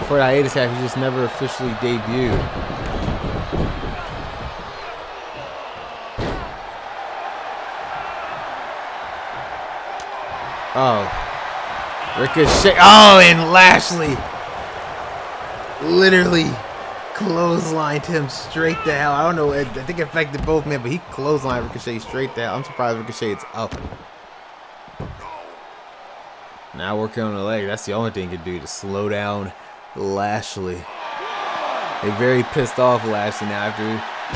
A: For the hiatus attack, he just never officially debuted. Oh. Ricochet. Oh, and Lashley literally clotheslined him straight to hell. I don't know. I think it affected both men, but he clotheslined Ricochet straight to hell. I'm surprised Ricochet is up. Now working on the leg. That's the only thing he could do to slow down Lashley. They're very pissed off Lashley now after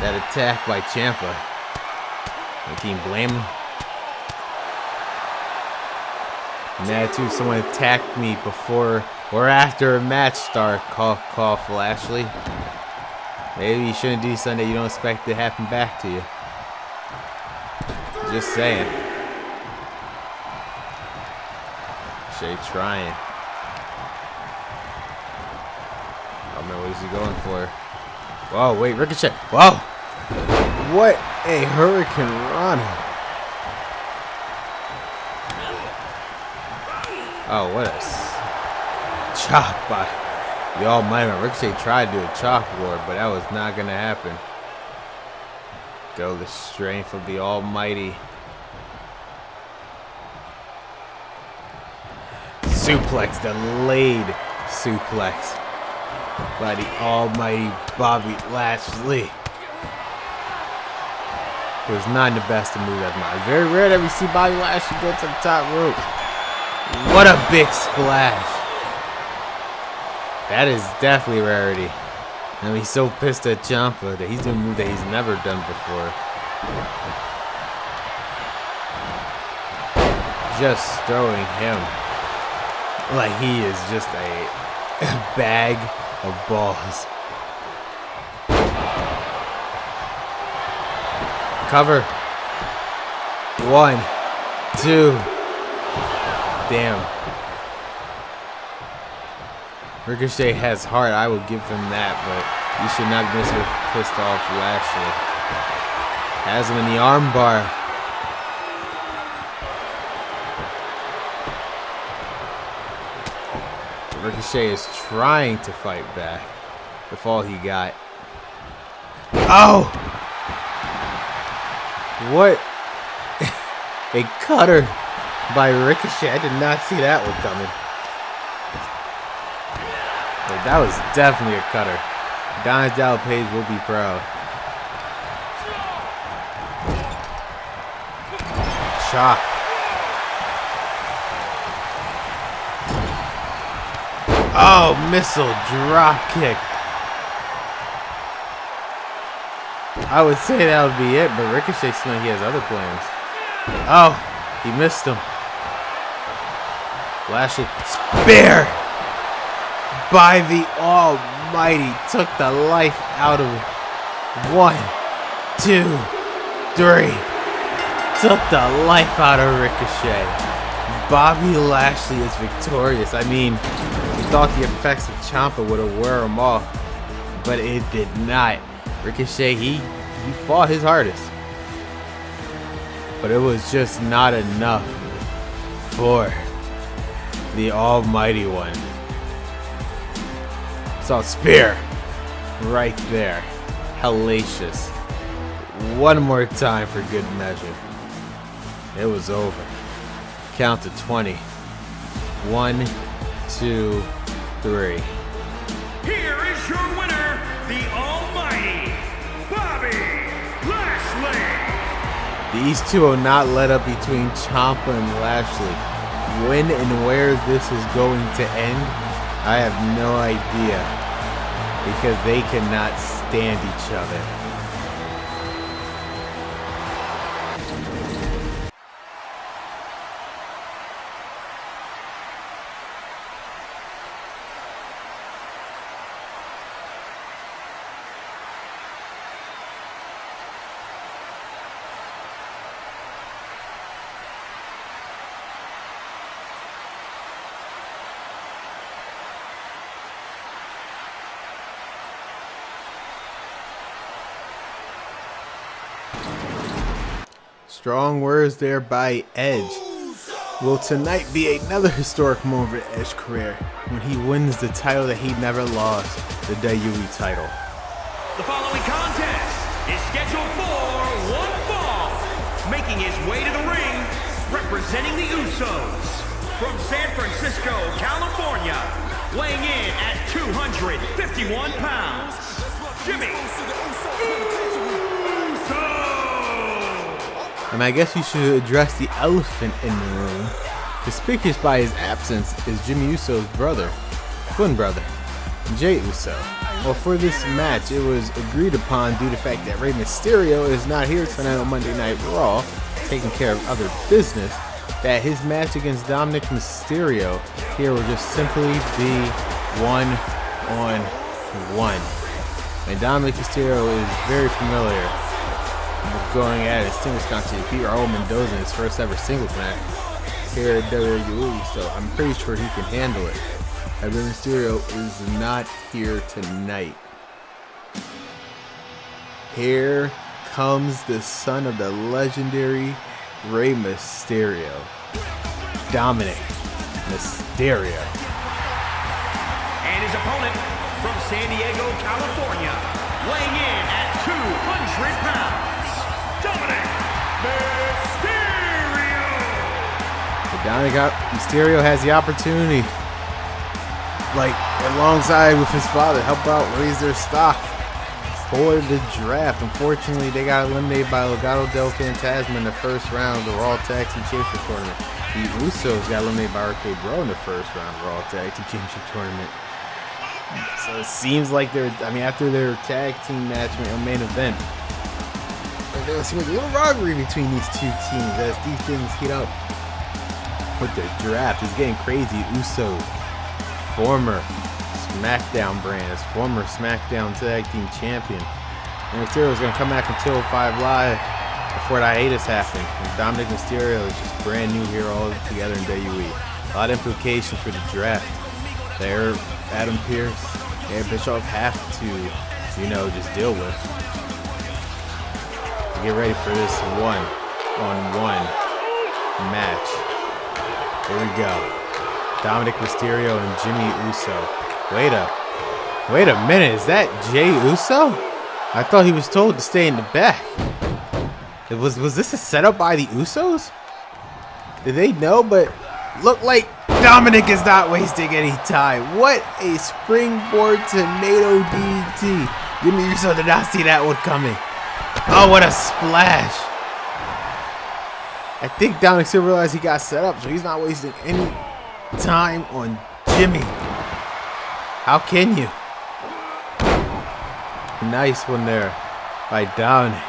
A: that attack by Ciampa. They can blame him. Mad too, someone attacked me before or after a match start. Cough, cough, Lashley. Maybe you shouldn't do something that you don't expect to happen back to you. Just saying. Shay trying. Oh man, what is he going for? Whoa, wait, Ricochet. Whoa! What a Hurricane Rana. Oh, what a chop by the Almighty. Ricochet tried to do a chalkboard, but that was not going to happen. Go the strength of the Almighty. suplex, delayed suplex by the almighty Bobby Lashley. It was not in the best of mood at mine. Very rare that we see Bobby Lashley go to the top rope. What a big splash. That is definitely a rarity. And he's so pissed at Ciampa that he's doing a move that he's never done before. Just throwing him like he is just a bag of balls. Cover. 1, 2. Damn. Ricochet has heart. I will give him that, but you should not miss with pissed off Lashley. Has him in the armbar. Ricochet is trying to fight back with all he got. Oh! What? A cutter by Ricochet. I did not see that one coming. But that was definitely a cutter. Donald Page will be proud. Chop. Oh, missile drop kick. I would say that would be it, but Ricochet seems like he has other plans. Oh, he missed him. Lashley, spear by the Almighty, took the life out of him. 1, 2, 3. Took the life out of Ricochet. Bobby Lashley is victorious. I mean, we thought the effects of Ciampa would have wear him off, but it did not. Ricochet, he fought his hardest, but it was just not enough for the Almighty One. Saw spear right there. Hellacious. One more time for good measure. It was over. Count to 20. 1, 2, 3.
C: Here is your winner, the Almighty Bobby Lashley.
A: These two will not let up between Ciampa and Lashley. When and where this is going to end, I have no idea, because they cannot stand each other. Strong words there by Edge. Will tonight be another historic moment for Edge's career when he wins the title that he never lost, the WWE title.
C: The following contest is scheduled for one fall. Making his way to the ring, representing the Usos, from San Francisco, California, weighing in at 251 pounds, Jimmy Uso!
A: And I guess we should address the elephant in the room. Conspicuous by his absence is Jimmy Uso's brother, twin brother, Jey Uso. Well, for this match, it was agreed upon due to the fact that Rey Mysterio is not here tonight on Monday Night Raw, taking care of other business, that his match against Dominik Mysterio here will just simply be 1-on-1. And Dominik Mysterio is very familiar with going at his singles match to beat Raul Mendoza in his first ever singles match here at WWE, so I'm pretty sure he can handle it. Rey Mysterio is not here tonight. Here comes the son of the legendary Rey Mysterio, Dominik Mysterio.
C: And his opponent from San Diego, California, weighing in at 200 pounds, Dominik Mysterio.
A: Mysterio has the opportunity, like alongside with his father, help out raise their stock for the draft. Unfortunately, they got eliminated by Legado del Fantasma in the first round of the Raw Tag Team Championship Tournament. The Usos got eliminated by RK Bro in the first round of the Raw Tag Team Championship Tournament. So it seems like after their tag team match main event, there was a little rivalry between these two teams as these things heat up with their draft. It's getting crazy. Usos, former SmackDown brands, former SmackDown Tag Team Champion. And Mysterio is going to come back until 5 Live before the hiatus happens. And Dominik Mysterio is just brand new here all together in WWE. A lot of implications for the draft. There, Adam Pearce, Eric Bischoff have to, just deal with. Get ready for this one-on-one match. Here we go. Dominik Mysterio and Jimmy Uso. Wait a minute. Is that Jey Uso? I thought he was told to stay in the back. Was this a setup by the Usos? Did they know? But look like Dominik is not wasting any time. What a springboard tornado DDT. Jimmy Uso did not see that one coming. Oh, what a splash. I think Dominik still realized he got set up, so he's not wasting any time on Jimmy. How can you? Nice one there by Dominik.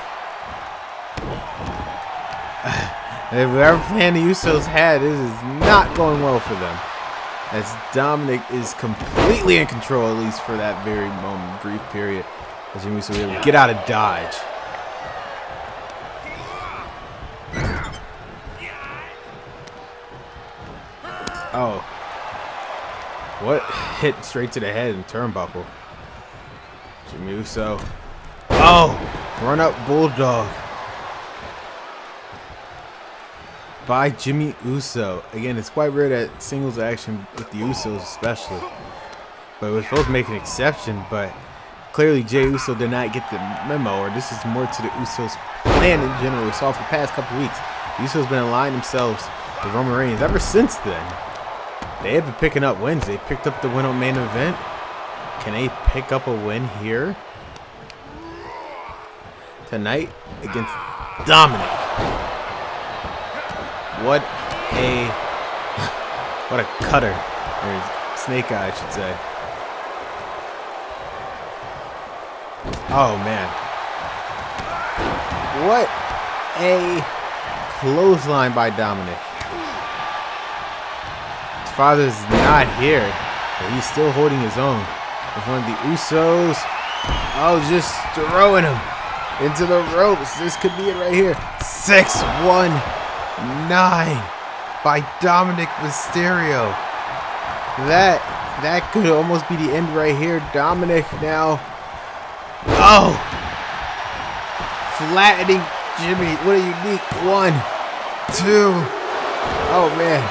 A: And whatever plan the Usos had, this is not going well for them. As Dominik is completely in control, at least for that very moment, brief period. As Jimmy Uso was able to get out of dodge. Oh. What hit straight to the head in turnbuckle? Jimmy Uso. Oh! Run up Bulldog. By Jimmy Uso. Again, it's quite rare that singles action with the Usos especially. But we're supposed to make an exception, but clearly Jey Uso did not get the memo, or this is more to the Usos' plan in general. We saw for the past couple weeks. The Usos been aligning themselves with Roman Reigns ever since then. They have been picking up wins. They picked up the win on main event. Can they pick up a win here tonight against Dominik? What a cutter. Or snake eye, I should say. Oh, man. What a clothesline by Dominik. His father's not here, but he's still holding his own. With one of the Usos. Oh, just throwing him into the ropes. This could be it right here. 6-1-9 by Dominik Mysterio. That could almost be the end right here. Dominik now. Oh! Flattening Jimmy. What a unique 1, 2. Oh, man.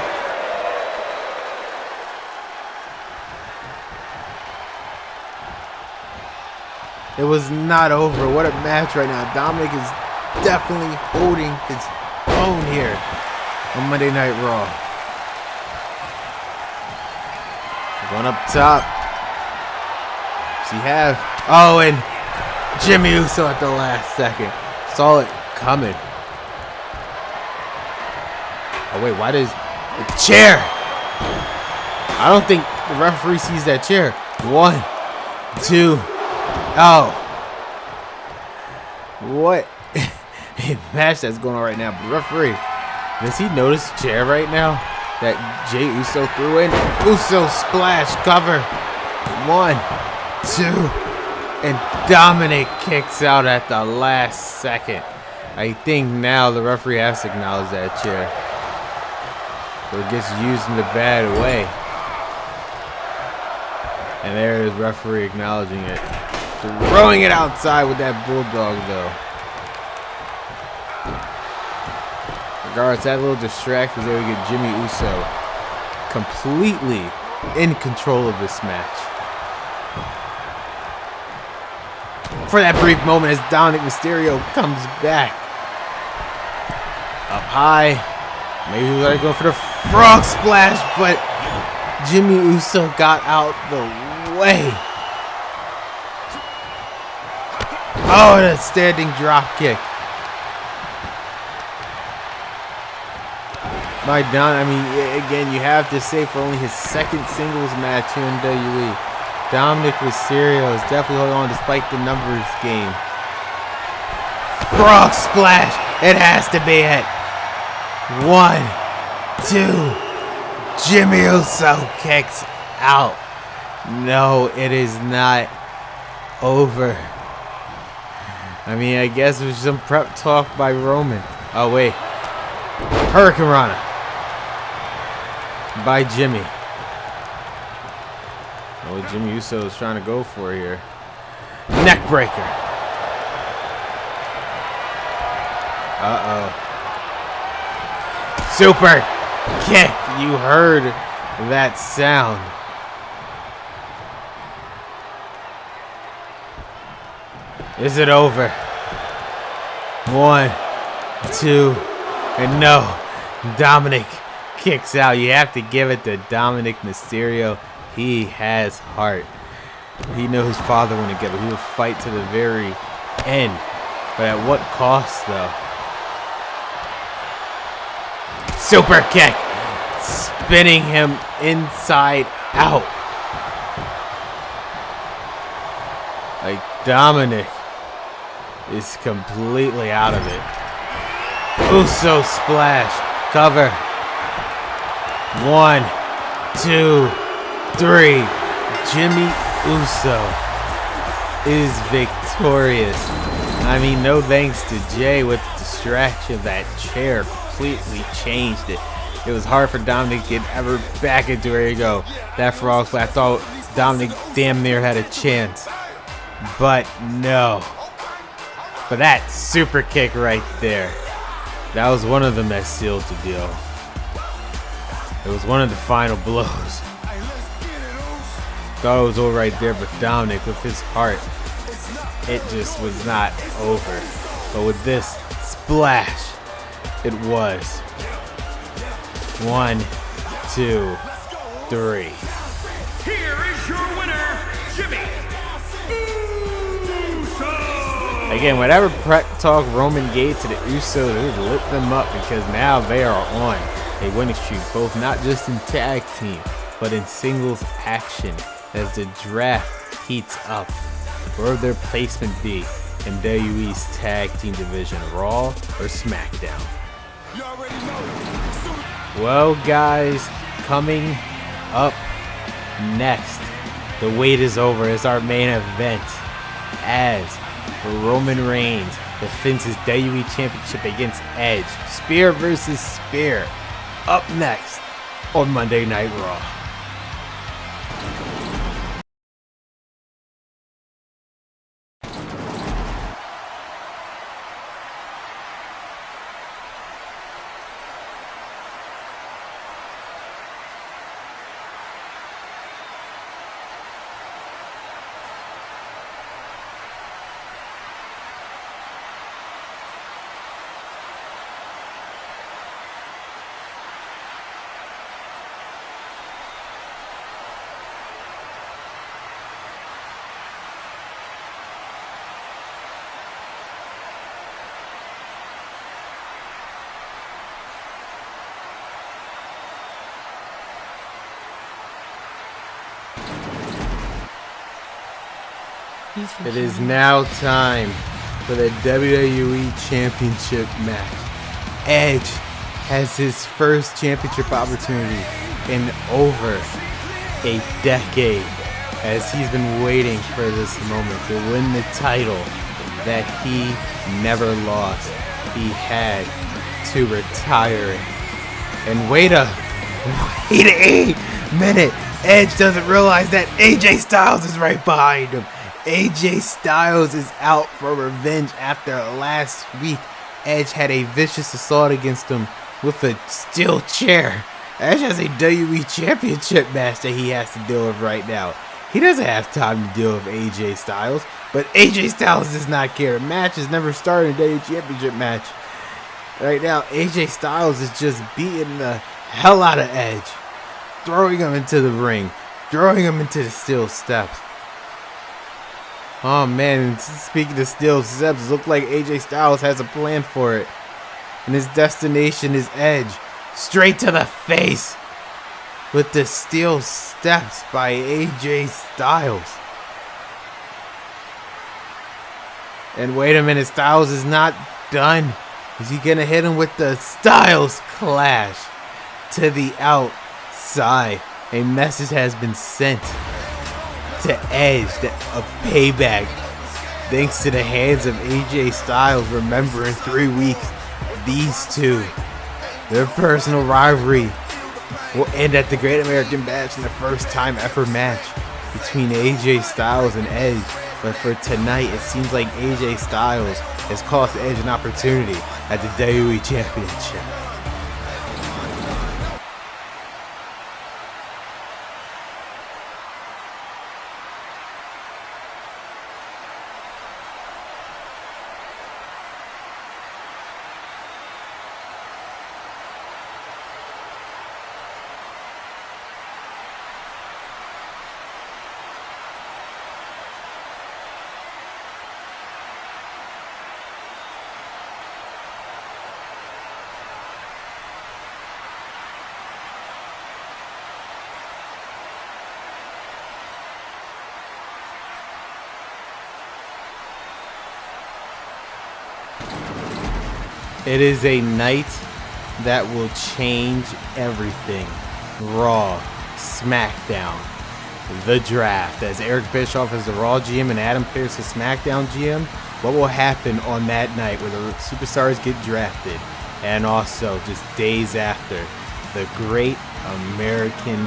A: It was not over. What a match right now. Dominik is definitely holding his own here on Monday Night Raw. Going up top. Does he have? Oh, and Jimmy Uso at the last second. Saw it coming. Oh, wait. Why does the chair? I don't think the referee sees that chair. 1, 2. Oh, what a match that's going on right now. But the referee, does he notice the chair right now that Jey Uso threw in? Uso splash cover. 1, 2, and Dominik kicks out at the last second. I think now the referee has to acknowledge that chair, so it gets used in a bad way. And there is referee acknowledging it. Throwing it outside with that Bulldog, though. Regardless, that little distract was able to get Jimmy Uso completely in control of this match. For that brief moment as Dominik Mysterio comes back. Up high. Maybe he was going for the Frog splash, but Jimmy Uso got out the way. Oh, and a standing drop kick. Again, you have to say for only his second singles match here in WWE, Dominik Mysterio is definitely holding on despite the numbers game. Frog splash. It has to be it. 1, 2. Jimmy Uso kicks out. No, it is not over. I guess it was some prep talk by Roman. Oh, wait. Hurricane Rana by Jimmy. Oh, Jimmy Uso is trying to go for here. Neck breaker. Uh-oh. Super kick. You heard that sound. Is it over? 1, 2, and no. Dominik kicks out. You have to give it to Dominik Mysterio. He has heart. He knew his father wouldn't get it. He would fight to the very end. But at what cost, though? Super kick. Spinning him inside out. Like Dominik is completely out of it. Uso splash. Cover. 1, 2, 3. Jimmy Uso is victorious. No thanks to Jay with the distraction. That chair completely changed it. It was hard for Dominik to get ever back into where you go. That frog splash. I thought Dominik damn near had a chance. But no. But that super kick right there, that was one of them that sealed the deal. It was one of the final blows. Thought it was over right there, but Dominik with his heart, it just was not over. But with this splash, it was. 1, 2, 3.
C: Here is your winner, Jimmy Uso.
A: Again, whatever prep talk Roman gave to the Usos, it lit them up because now they are on a winning streak, both not just in tag team, but in singles action as the draft heats up. Where would their placement be in WWE's tag team division, Raw or SmackDown? Well, guys, coming up next, the wait is over. It's our main event as Roman Reigns defends his WWE Championship against Edge. Spear versus Spear. Up next on Monday Night Raw. It is now time for the WWE Championship match. Edge has his first championship opportunity in over a decade, as he's been waiting for this moment to win the title that he never lost. He had to retire it. And wait a minute. Edge doesn't realize that AJ Styles is right behind him. AJ Styles is out for revenge after last week. Edge had a vicious assault against him with a steel chair. Edge has a WWE Championship match that he has to deal with right now. He doesn't have time to deal with AJ Styles, but AJ Styles does not care. The match has never started a WWE Championship match. Right now, AJ Styles is just beating the hell out of Edge, throwing him into the ring, throwing him into the steel steps. Oh man, and speaking of steel steps, look like AJ Styles has a plan for it. And his destination is Edge, straight to the face with the steel steps by AJ Styles. And wait a minute, Styles is not done. Is he gonna hit him with the Styles Clash to the outside? A message has been sent to Edge, a payback, thanks to the hands of AJ Styles. Remember, in 3 weeks, these two, their personal rivalry will end at the Great American Bash in the first time ever match between AJ Styles and Edge. But for tonight, it seems like AJ Styles has cost Edge an opportunity at the WWE Championship. It is a night that will change everything. Raw, SmackDown, the draft. As Eric Bischoff is the Raw GM and Adam Pearce is SmackDown GM, what will happen on that night where the superstars get drafted? And also, just days after, the Great American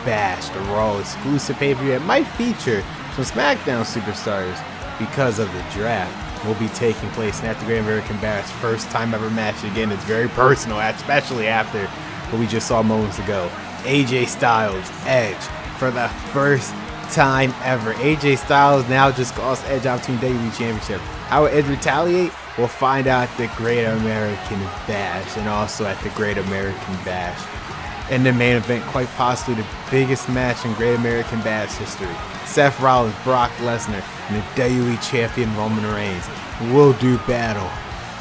A: Bash, the Raw exclusive pay-per-view. It might feature some SmackDown superstars because of the draft. Will be taking place at the Great American Bash. First time ever match. Again, it's very personal, especially after what we just saw moments ago. AJ Styles, Edge, for the first time ever. AJ Styles now just cost Edge opportunity WWE Championship. How will Edge retaliate? We'll find out at the Great American Bash, and also at the Great American Bash. In the main event, quite possibly the biggest match in Great American Bash history. Seth Rollins, Brock Lesnar, and the WWE Champion Roman Reigns will do battle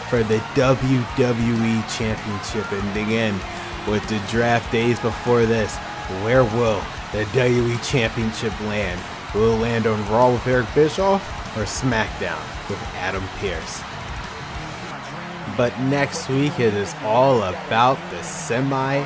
A: for the WWE Championship. And again, with the draft days before this, where will the WWE Championship land? Will it land on Raw with Eric Bischoff or SmackDown with Adam Pearce? But next week, it is all about the semi-finals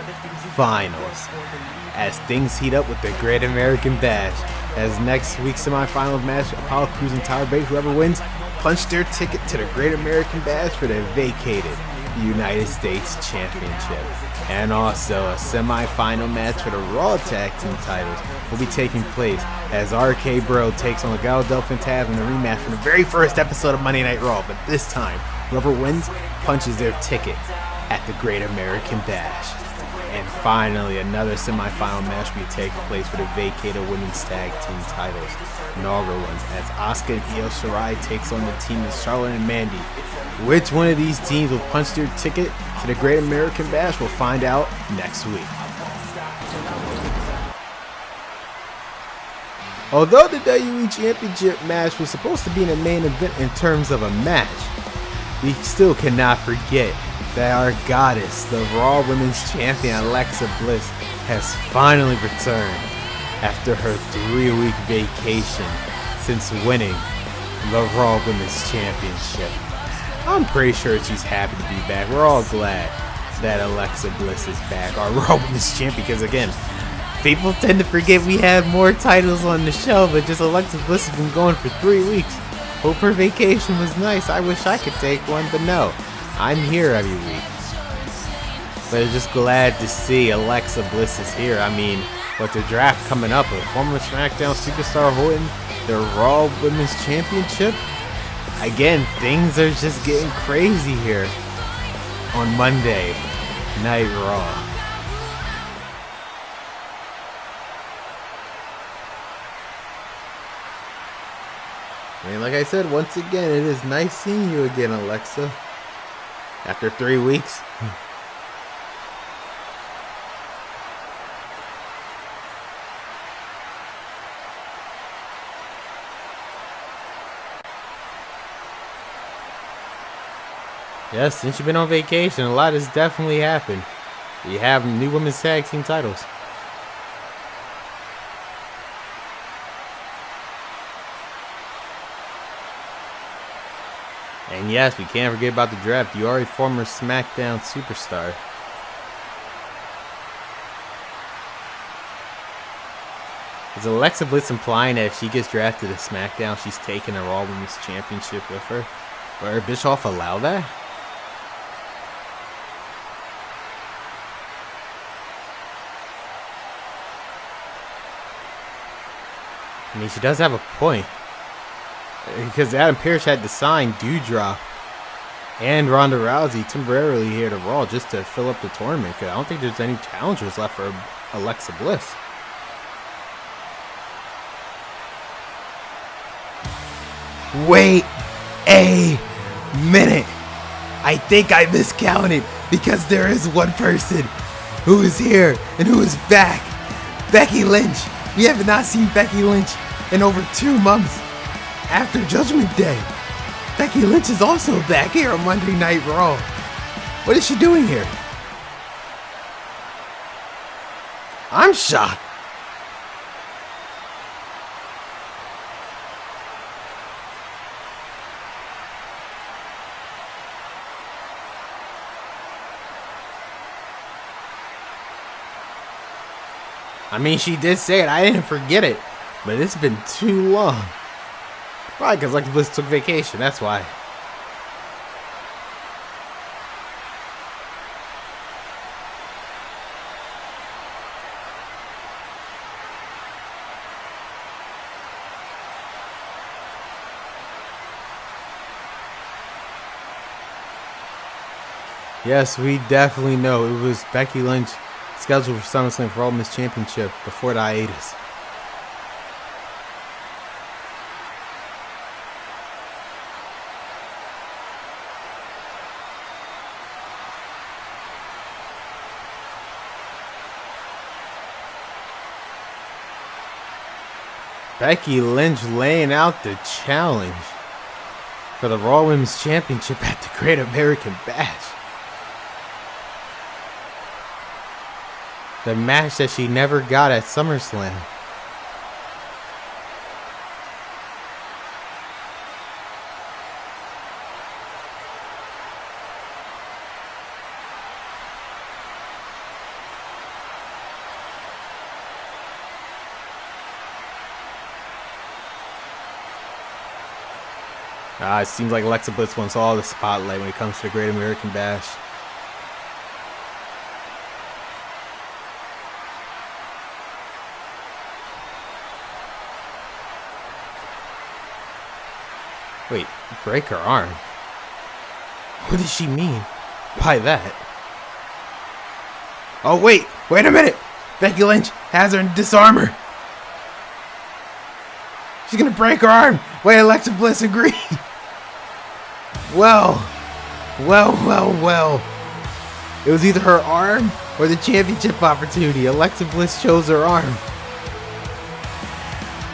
A: as things heat up with the Great American Bash. As next week's semifinals match, Apollo Crews and Tyler Bate, whoever wins, punch their ticket to the Great American Bash for the vacated United States Championship. And also a semifinal match for the Raw Tag Team titles will be taking place as RK Bro takes on Legado del Fantasma in a rematch from the very first episode of Monday Night Raw. But this time, whoever wins punches their ticket at the Great American Bash. And finally, another semifinal match will be taking place for the vacated women's tag team titles. Inaugural ones as Asuka and Io Shirai takes on the team of Charlotte and Mandy. Which one of these teams will punch their ticket to the Great American Bash? We'll find out next week. Although the WWE Championship match was supposed to be in the main event in terms of a match, we still cannot forget that our goddess, the Raw Women's Champion Alexa Bliss, has finally returned after her 3-week vacation since winning the Raw Women's Championship. I'm pretty sure she's happy to be back. We're all glad that Alexa Bliss is back, our Raw Women's Champion, because again, people tend to forget we have more titles on the show, but just Alexa Bliss has been going for 3 weeks. Hope her vacation was nice. I wish I could take one, but no. I'm here every week. But I'm just glad to see Alexa Bliss is here. I mean, with the draft coming up, with former SmackDown superstar holding the Raw Women's Championship, again, things are just getting crazy here on Monday Night Raw. I mean, like I said, once again, it is nice seeing you again, Alexa. After 3 weeks. Yes, since you've been on vacation, a lot has definitely happened. You have new women's tag team titles. And yes, we can't forget about the draft. You are a former SmackDown superstar. Is Alexa Bliss implying that if she gets drafted to SmackDown, she's taking the Raw Women's Championship with her? Or Bischoff allow that? I mean, she does have a point. Because Adam Pearce had to sign Doudrop and Ronda Rousey temporarily here to Raw just to fill up the tournament. Because I don't think there's any challengers left for Alexa Bliss. Wait a minute. I think I miscounted because there is one person who is here and who is back. Becky Lynch. We have not seen Becky Lynch in over 2 months after Judgment Day. Becky Lynch is also back here on Monday Night Raw. What is she doing here? I'm shocked. I mean, she did say it. I didn't forget it. But it's been too long. Probably because Alexa Bliss took vacation. That's why. Yes, we definitely know it was Becky Lynch scheduled for SummerSlam for Raw Women's Championship before the hiatus. Becky Lynch laying out the challenge for the Raw Women's Championship at the Great American Bash. The match that she never got at SummerSlam. It seems like Alexa Bliss wants all the spotlight when it comes to the Great American Bash. Wait, break her arm? What does she mean by that? Oh wait a minute! Becky Lynch has her in disarmor. She's gonna break her arm. Wait, Alexa Bliss agreed. Well. It was either her arm or the championship opportunity. Alexa Bliss chose her arm.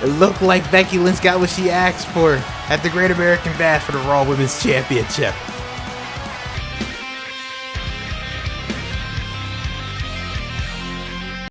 A: It looked like Becky Lynch got what she asked for at the Great American Bash for the Raw Women's Championship.